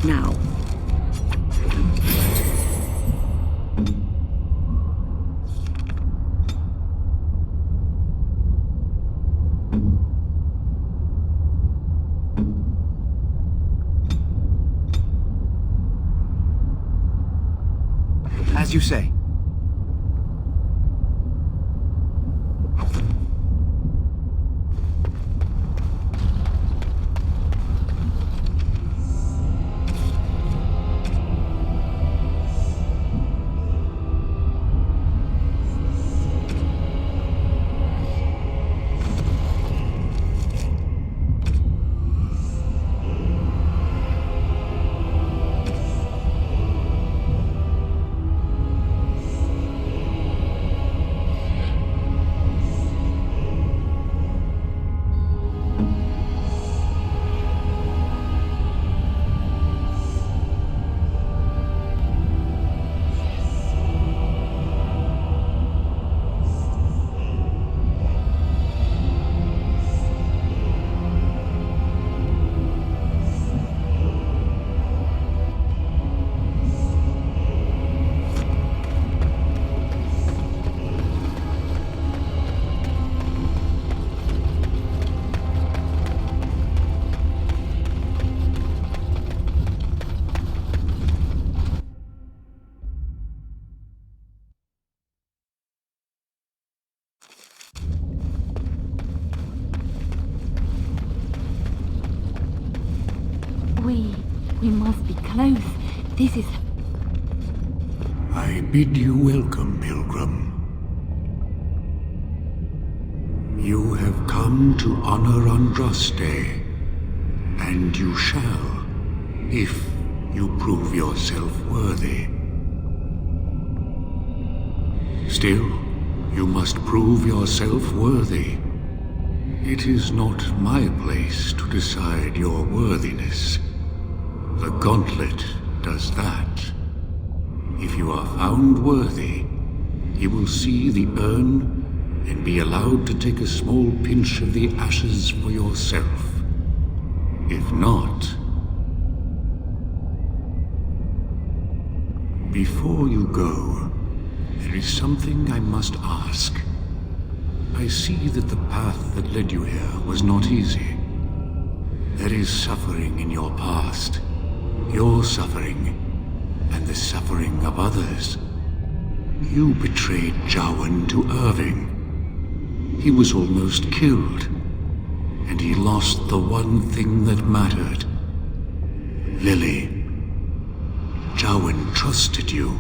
Now. As you say. We must be close. This is... I bid you welcome, pilgrim. You have come to honor Andraste, and you shall, if you prove yourself worthy. Still, you must prove yourself worthy. It is not my place to decide your worthiness. The gauntlet does that. If you are found worthy, you will see the urn and be allowed to take a small pinch of the ashes for yourself. If not... Before you go, there is something I must ask. I see that the path that led you here was not easy. There is suffering in your past. Your suffering, and the suffering of others. You betrayed Jowan to Irving. He was almost killed, and he lost the one thing that mattered. Lily. Jowan trusted you.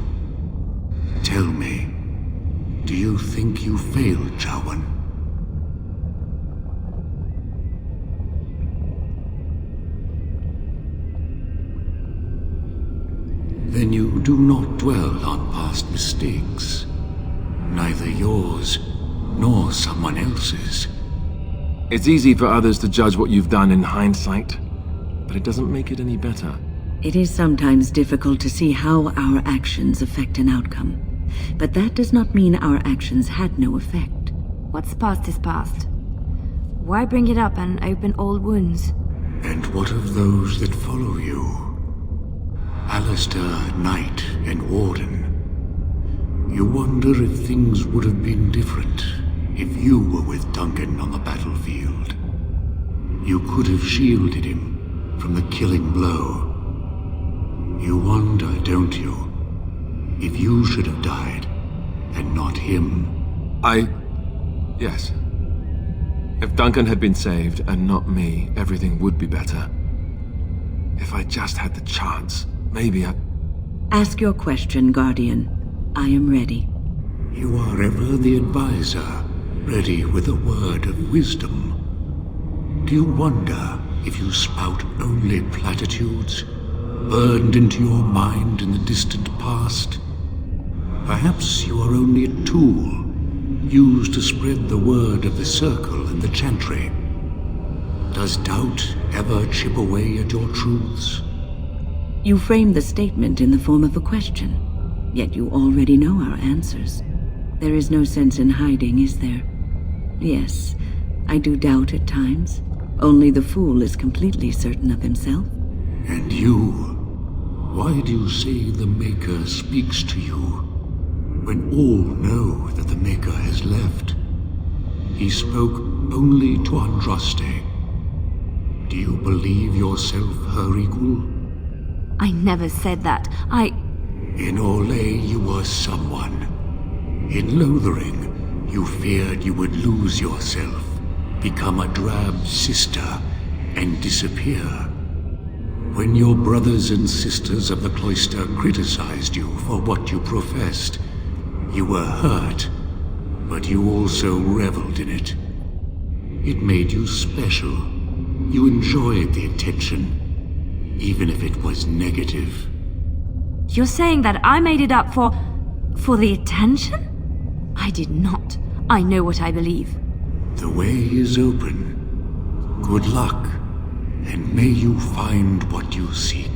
Tell me, do you think you failed Jowan? Then you do not dwell on past mistakes. Neither yours, nor someone else's. It's easy for others to judge what you've done in hindsight, but it doesn't make it any better. It is sometimes difficult to see how our actions affect an outcome. But that does not mean our actions had no effect. What's past is past. Why bring it up and open old wounds? And what of those that follow you? Alistair, Knight, and Warden. You wonder if things would have been different if you were with Duncan on the battlefield. You could have shielded him from the killing blow. You wonder, don't you, if you should have died and not him? Yes. If Duncan had been saved and not me, everything would be better. If I just had the chance. Maybe I... Ask your question, Guardian. I am ready. You are ever the advisor, ready with a word of wisdom. Do you wonder if you spout only platitudes, burned into your mind in the distant past? Perhaps you are only a tool, used to spread the word of the Circle and the Chantry. Does doubt ever chip away at your truths? You framed the statement in the form of a question, yet you already know our answers. There is no sense in hiding, is there? Yes, I do doubt at times. Only the fool is completely certain of himself. And you, Why do you say the Maker speaks to you, when all know that the Maker has left? He spoke only to Andraste. Do you believe yourself her equal? I never said that. In Orlais you were someone. In Lothering, you feared you would lose yourself, become a drab sister, and disappear. When your brothers and sisters of the cloister criticized you for what you professed, you were hurt, but you also reveled in it. It made you special. You enjoyed the attention, even if it was negative. You're saying that I made it up for the attention? I did not. I know what I believe. The way is open. Good luck, and may you find what you seek.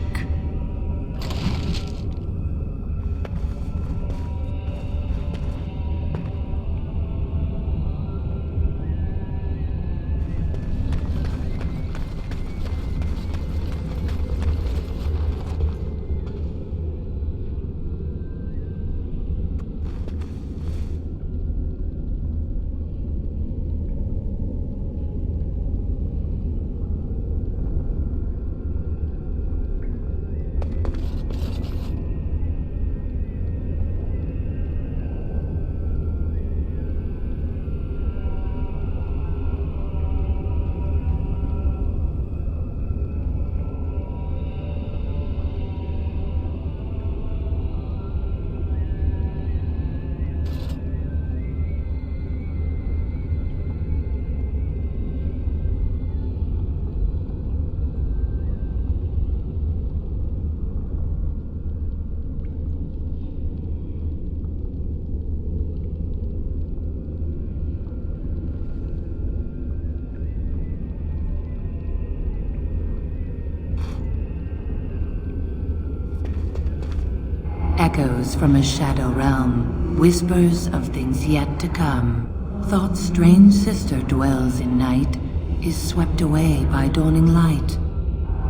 Echoes from a shadow realm, whispers of things yet to come. Thought's strange sister dwells in night, is swept away by dawning light.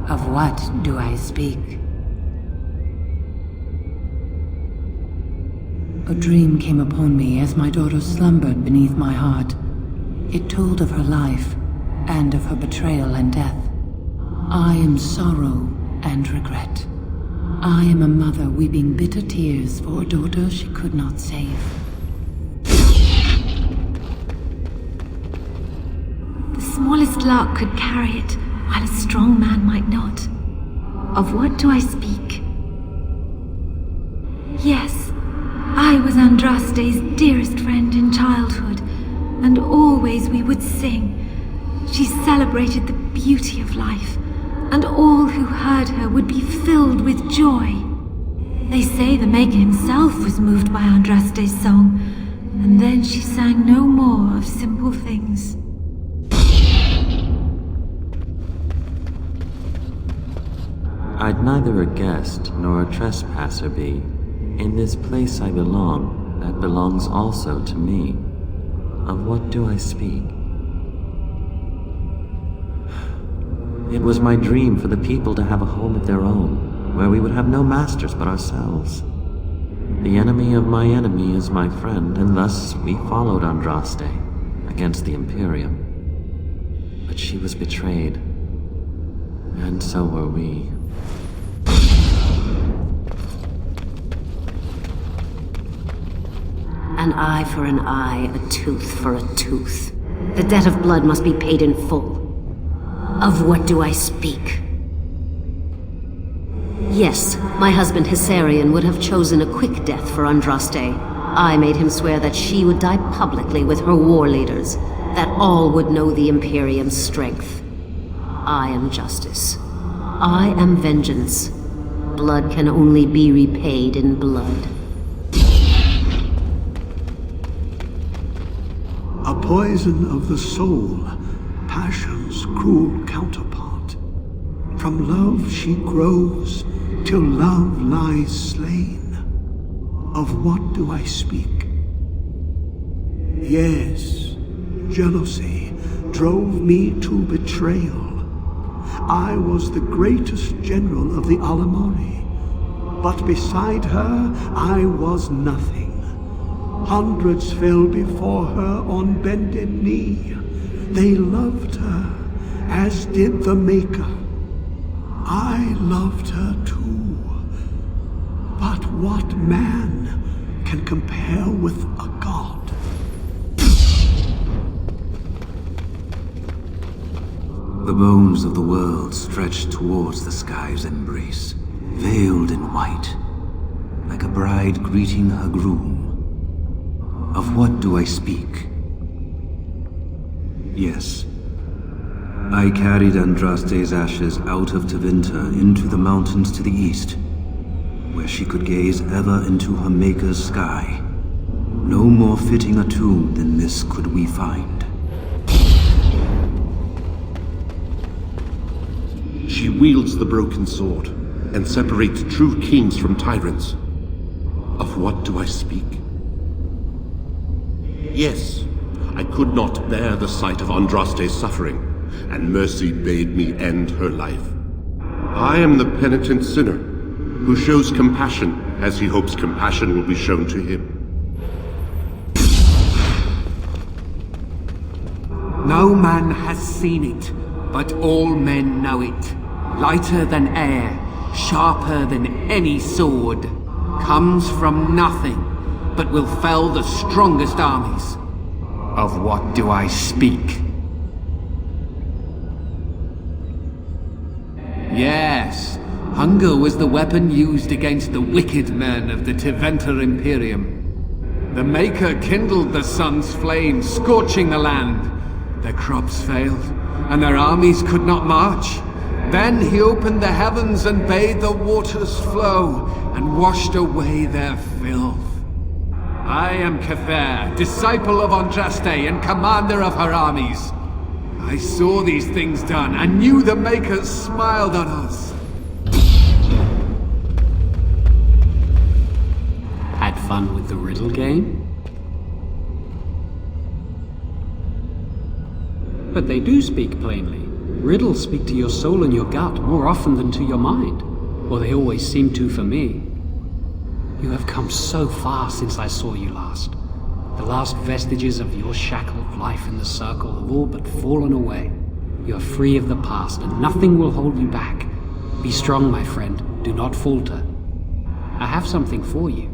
Of what do I speak? A dream came upon me as my daughter slumbered beneath my heart. It told of her life, and of her betrayal and death. I am sorrow and regret. I am a mother weeping bitter tears for a daughter she could not save. The smallest lark could carry it, while a strong man might not. Of what do I speak? Yes, I was Andraste's dearest friend in childhood, and always we would sing. She celebrated the beauty of life, and all who heard her would be filled with joy. They say the Maker himself was moved by Andraste's song, and then she sang no more of simple things. I'd neither a guest nor a trespasser be. In this place I belong, that belongs also to me. Of what do I speak? It was my dream for the people to have a home of their own, where we would have no masters but ourselves. The enemy of my enemy is my friend, and thus we followed Andraste against the Imperium. But she was betrayed, and so were we. An eye for an eye, a tooth for a tooth. The debt of blood must be paid in full. Of what do I speak? Yes, my husband Hissarion would have chosen a quick death for Andraste. I made him swear that she would die publicly with her war leaders, that all would know the Imperium's strength. I am justice. I am vengeance. Blood can only be repaid in blood. A poison of the soul, passion's cruel counterpart. From love she grows, till love lies slain. Of what do I speak? Yes, jealousy drove me to betrayal. I was the greatest general of the Alamari, but beside her I was nothing. Hundreds fell before her on bended knee. They loved her, as did the Maker. I loved her too. But what man can compare with a god? The bones of the world stretched towards the sky's embrace, veiled in white, like a bride greeting her groom. Of what do I speak? Yes, I carried Andraste's ashes out of Tevinter into the mountains to the east, where she could gaze ever into her Maker's sky. No more fitting a tomb than this could we find. She wields the broken sword and separates true kings from tyrants. Of what do I speak? Yes, I could not bear the sight of Andraste's suffering, and mercy bade me end her life. I am the penitent sinner, who shows compassion as he hopes compassion will be shown to him. No man has seen it, but all men know it. Lighter than air, sharper than any sword. Comes from nothing, but will fell the strongest armies. Of what do I speak? Yes, hunger was the weapon used against the wicked men of the Tevinter Imperium. The Maker kindled the sun's flame, scorching the land. Their crops failed, and their armies could not march. Then he opened the heavens and bade the waters flow, and washed away their filth. I am Kefir, disciple of Andraste and commander of her armies. I saw these things done, and knew the Makers smiled on us. Had fun with the riddle game? But they do speak plainly. Riddles speak to your soul and your gut more often than to your mind. Or they always seem to for me. You have come so far since I saw you last. The last vestiges of your shackled life in the circle have all but fallen away. You are free of the past, and nothing will hold you back. Be strong, my friend. Do not falter. I have something for you.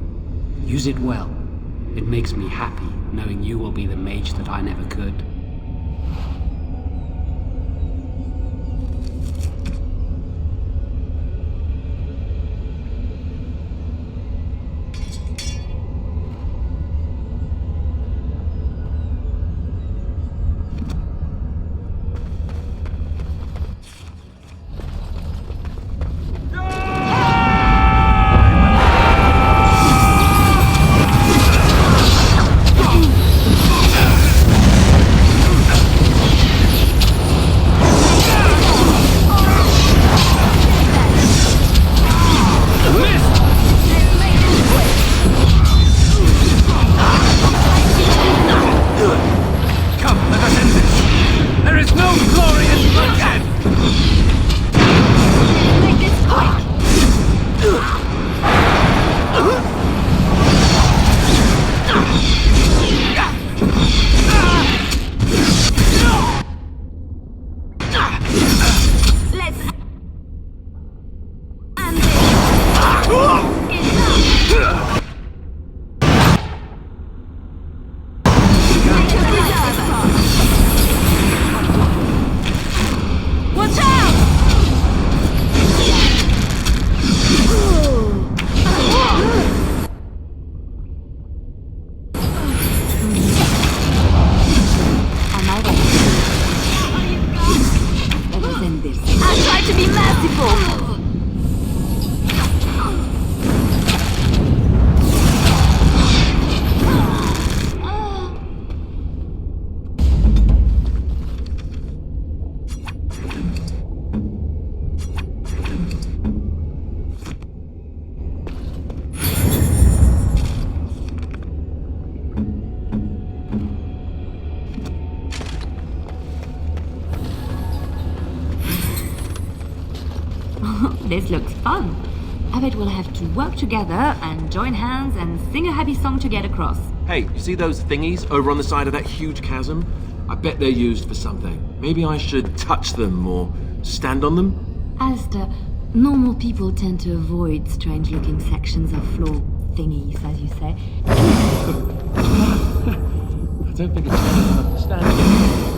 Use it well. It makes me happy, knowing you will be the mage that I never could. This looks fun. I bet we'll have to work together and join hands and sing a happy song to get across. Hey, you see those thingies over on the side of that huge chasm? I bet they're used for something. Maybe I should touch them or stand on them? Alistair, normal people tend to avoid strange-looking sections of floor thingies, as you say. I don't think it's enough to stand on.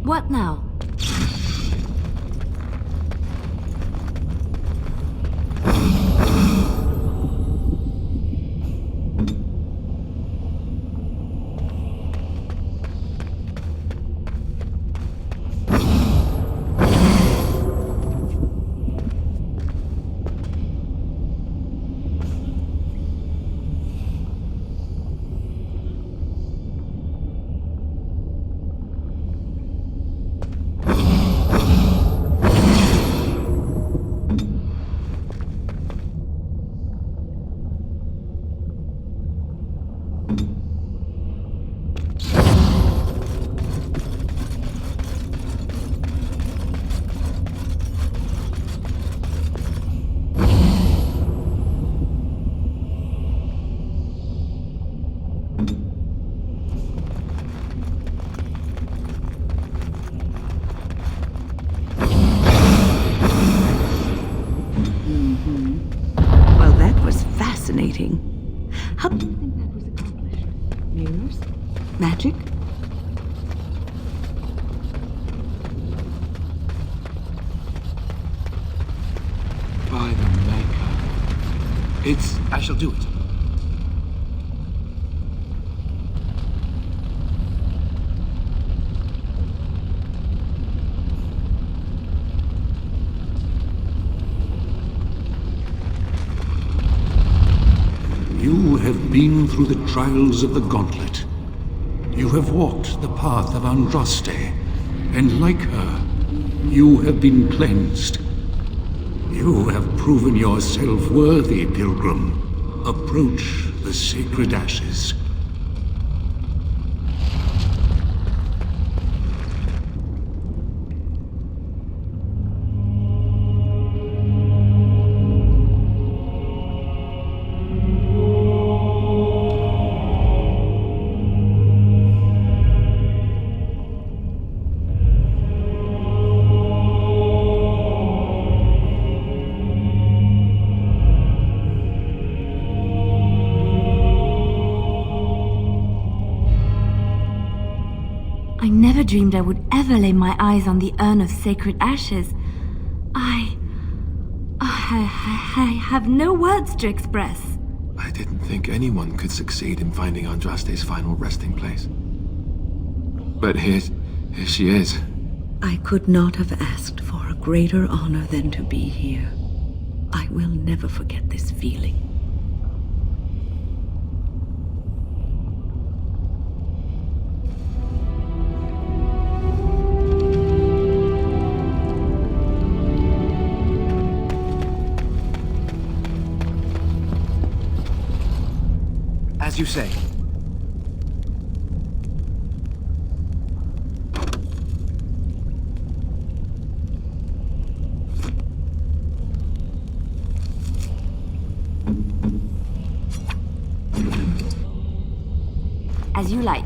What now? Well, that was fascinating. How do you think that was accomplished? Mirrors? Magic? By the Maker. I shall do it. You have been through the trials of the Gauntlet. You have walked the path of Andraste, and like her, you have been cleansed. You have proven yourself worthy, pilgrim. Approach the sacred ashes. I never dreamed I would ever lay my eyes on the urn of sacred ashes. I have no words to express. I didn't think anyone could succeed in finding Andraste's final resting place. But here she is. I could not have asked for a greater honor than to be here. I will never forget this feeling. As you say. As you like.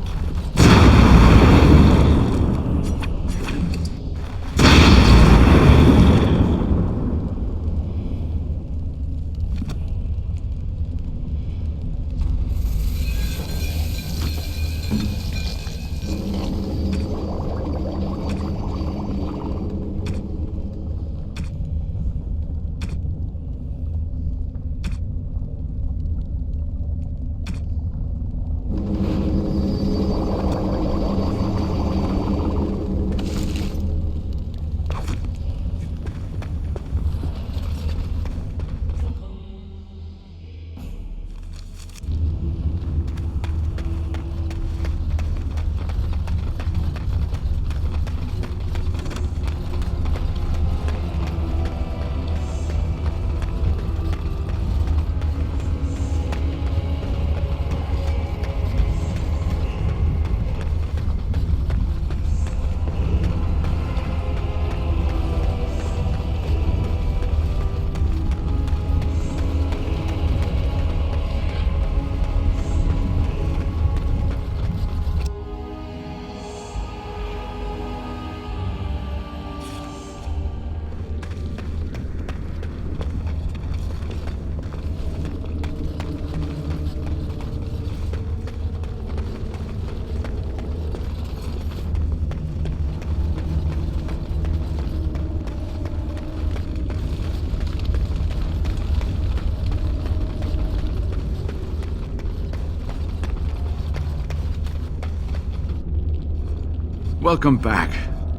Welcome back.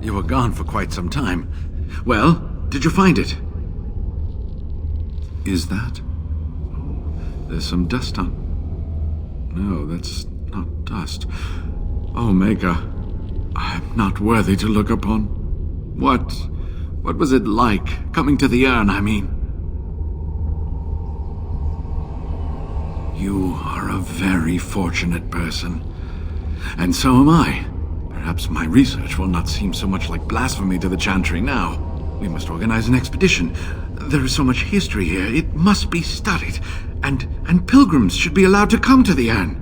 You were gone for quite some time. Well, did you find it? Is that? There's some dust on. No, that's not dust. Oh, Maker, I'm not worthy to look upon. What was it like, coming to the urn, I mean? You are a very fortunate person. And so am I. Perhaps my research will not seem so much like blasphemy to the Chantry now. We must organize an expedition. There is so much history here, it must be studied. And pilgrims should be allowed to come to the urn.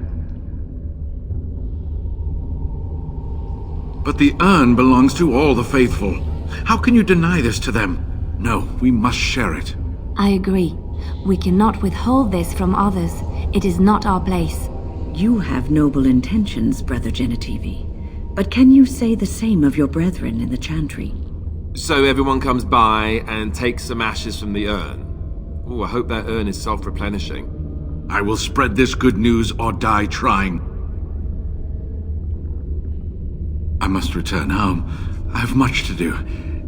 But the urn belongs to all the faithful. How can you deny this to them? No, we must share it. I agree. We cannot withhold this from others. It is not our place. You have noble intentions, Brother Genitivi. But can you say the same of your brethren in the Chantry? So everyone comes by and takes some ashes from the urn. Oh, I hope that urn is self-replenishing. I will spread this good news or die trying. I must return home. I have much to do.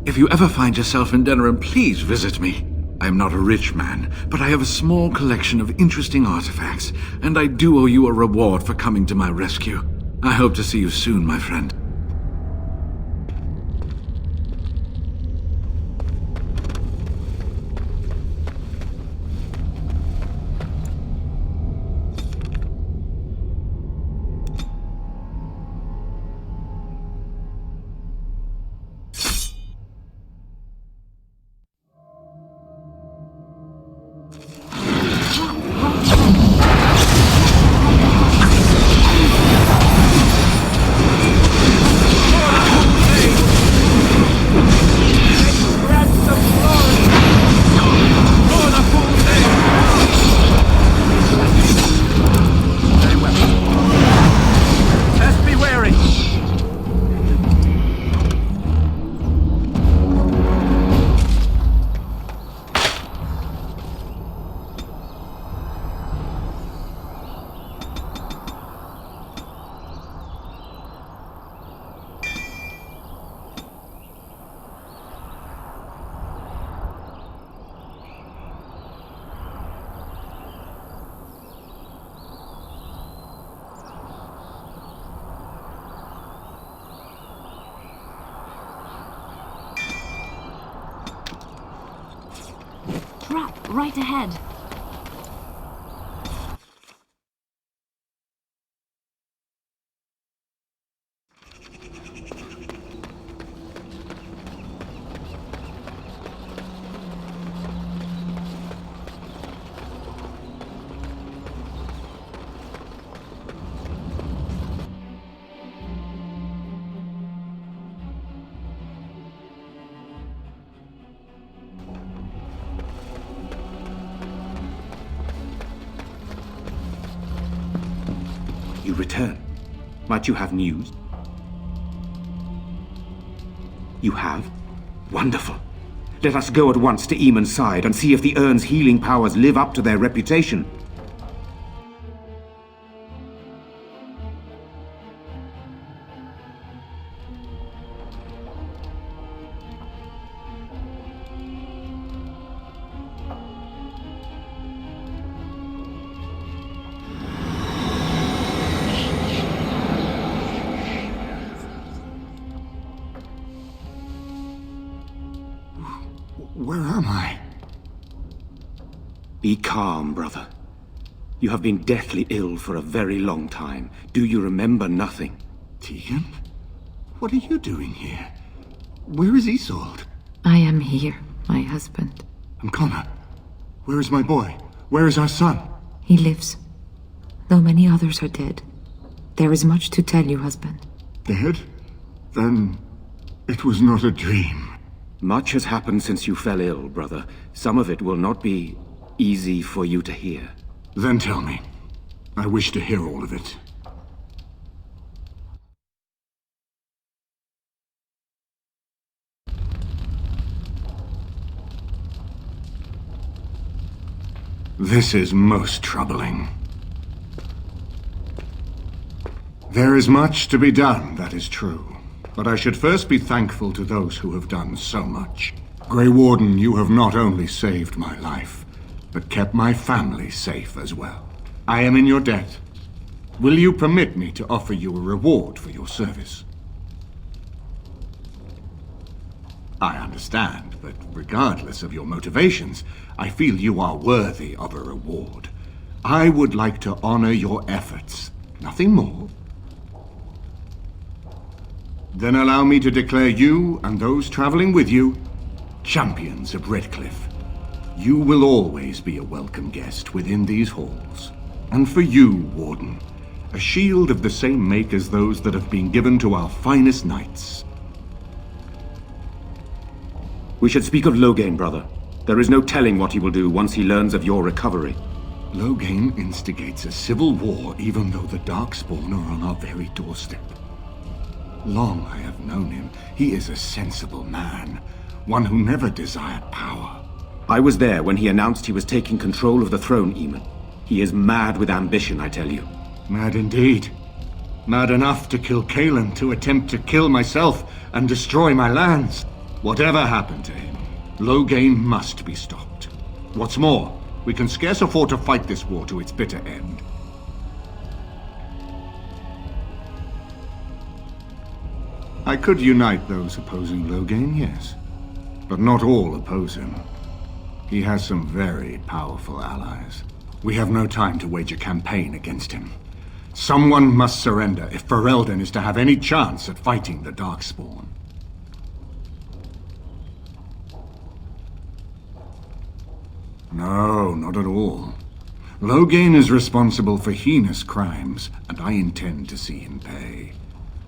If you ever find yourself in Denerim, please visit me. I am not a rich man, but I have a small collection of interesting artifacts, and I do owe you a reward for coming to my rescue. I hope to see you soon, my friend. right ahead. You return. Might you have news? You have? Wonderful. Let us go at once to Eamon's side and see if the urn's healing powers live up to their reputation. Where am I? Be calm, brother. You have been deathly ill for a very long time. Do you remember nothing? Tegan? What are you doing here? Where is Isolde? I am here, my husband. And Connor? Where is my boy? Where is our son? He lives, though many others are dead. There is much to tell you, husband. Dead? Then it was not a dream. Much has happened since you fell ill, brother. Some of it will not be easy for you to hear. Then tell me. I wish to hear all of it. This is most troubling. There is much to be done, that is true. But I should first be thankful to those who have done so much. Grey Warden, you have not only saved my life, but kept my family safe as well. I am in your debt. Will you permit me to offer you a reward for your service? I understand, but regardless of your motivations, I feel you are worthy of a reward. I would like to honor your efforts. Nothing more. Then allow me to declare you and those traveling with you champions of Redcliffe. You will always be a welcome guest within these halls. And for you, Warden, a shield of the same make as those that have been given to our finest knights. We should speak of Loghain, brother. There is no telling what he will do once he learns of your recovery. Loghain instigates a civil war even though the Darkspawn are on our very doorstep. Long I have known him. He is a sensible man, one who never desired power. I was there when he announced he was taking control of the throne, Eamon. He is mad with ambition, I tell you. Mad indeed. Mad enough to kill Kaelin, to attempt to kill myself and destroy my lands. Whatever happened to him, Loghain must be stopped. What's more, we can scarce afford to fight this war to its bitter end. I could unite those opposing Loghain, yes. But not all oppose him. He has some very powerful allies. We have no time to wage a campaign against him. Someone must surrender if Ferelden is to have any chance at fighting the Darkspawn. No, not at all. Loghain is responsible for heinous crimes, and I intend to see him pay.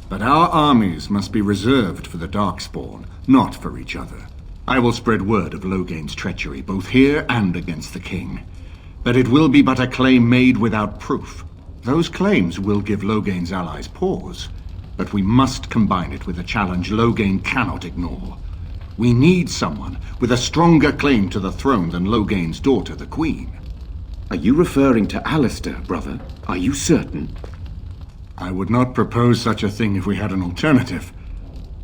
But our armies must be reserved for the Darkspawn, not for each other. I will spread word of Loghain's treachery, both here and against the king. But it will be but a claim made without proof. Those claims will give Loghain's allies pause, but we must combine it with a challenge Loghain cannot ignore. We need someone with a stronger claim to the throne than Loghain's daughter, the Queen. Are you referring to Alistair, brother? Are you certain? I would not propose such a thing if we had an alternative,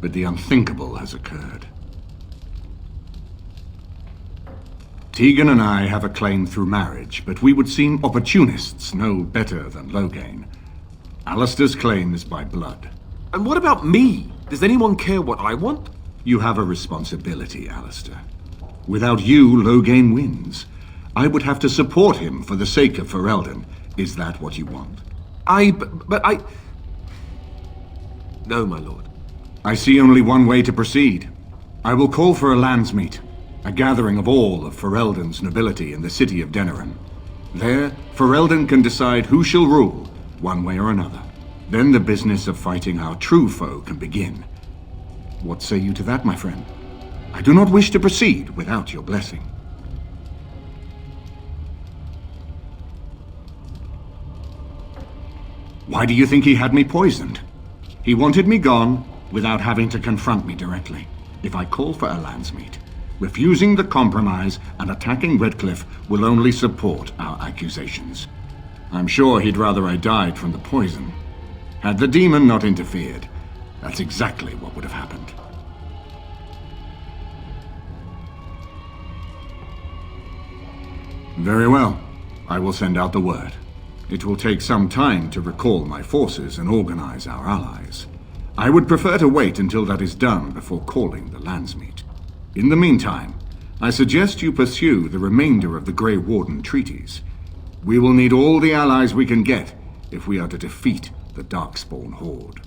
but the unthinkable has occurred. Tegan and I have a claim through marriage, but we would seem opportunists no better than Loghain. Alistair's claim is by blood. And what about me? Does anyone care what I want? You have a responsibility, Alistair. Without you, Loghain wins. I would have to support him for the sake of Ferelden. Is that what you want? No, my lord. I see only one way to proceed. I will call for a landsmeet, a gathering of all of Ferelden's nobility in the city of Denerim. There, Ferelden can decide who shall rule, one way or another. Then the business of fighting our true foe can begin. What say you to that, my friend? I do not wish to proceed without your blessing. Why do you think he had me poisoned? He wanted me gone without having to confront me directly. If I call for a landsmeet, refusing the compromise and attacking Redcliffe will only support our accusations. I'm sure he'd rather I died from the poison. Had the demon not interfered, that's exactly what would have happened. Very well. I will send out the word. It will take some time to recall my forces and organize our allies. I would prefer to wait until that is done before calling the landsmeet. In the meantime, I suggest you pursue the remainder of the Grey Warden treaties. We will need all the allies we can get if we are to defeat the Darkspawn Horde.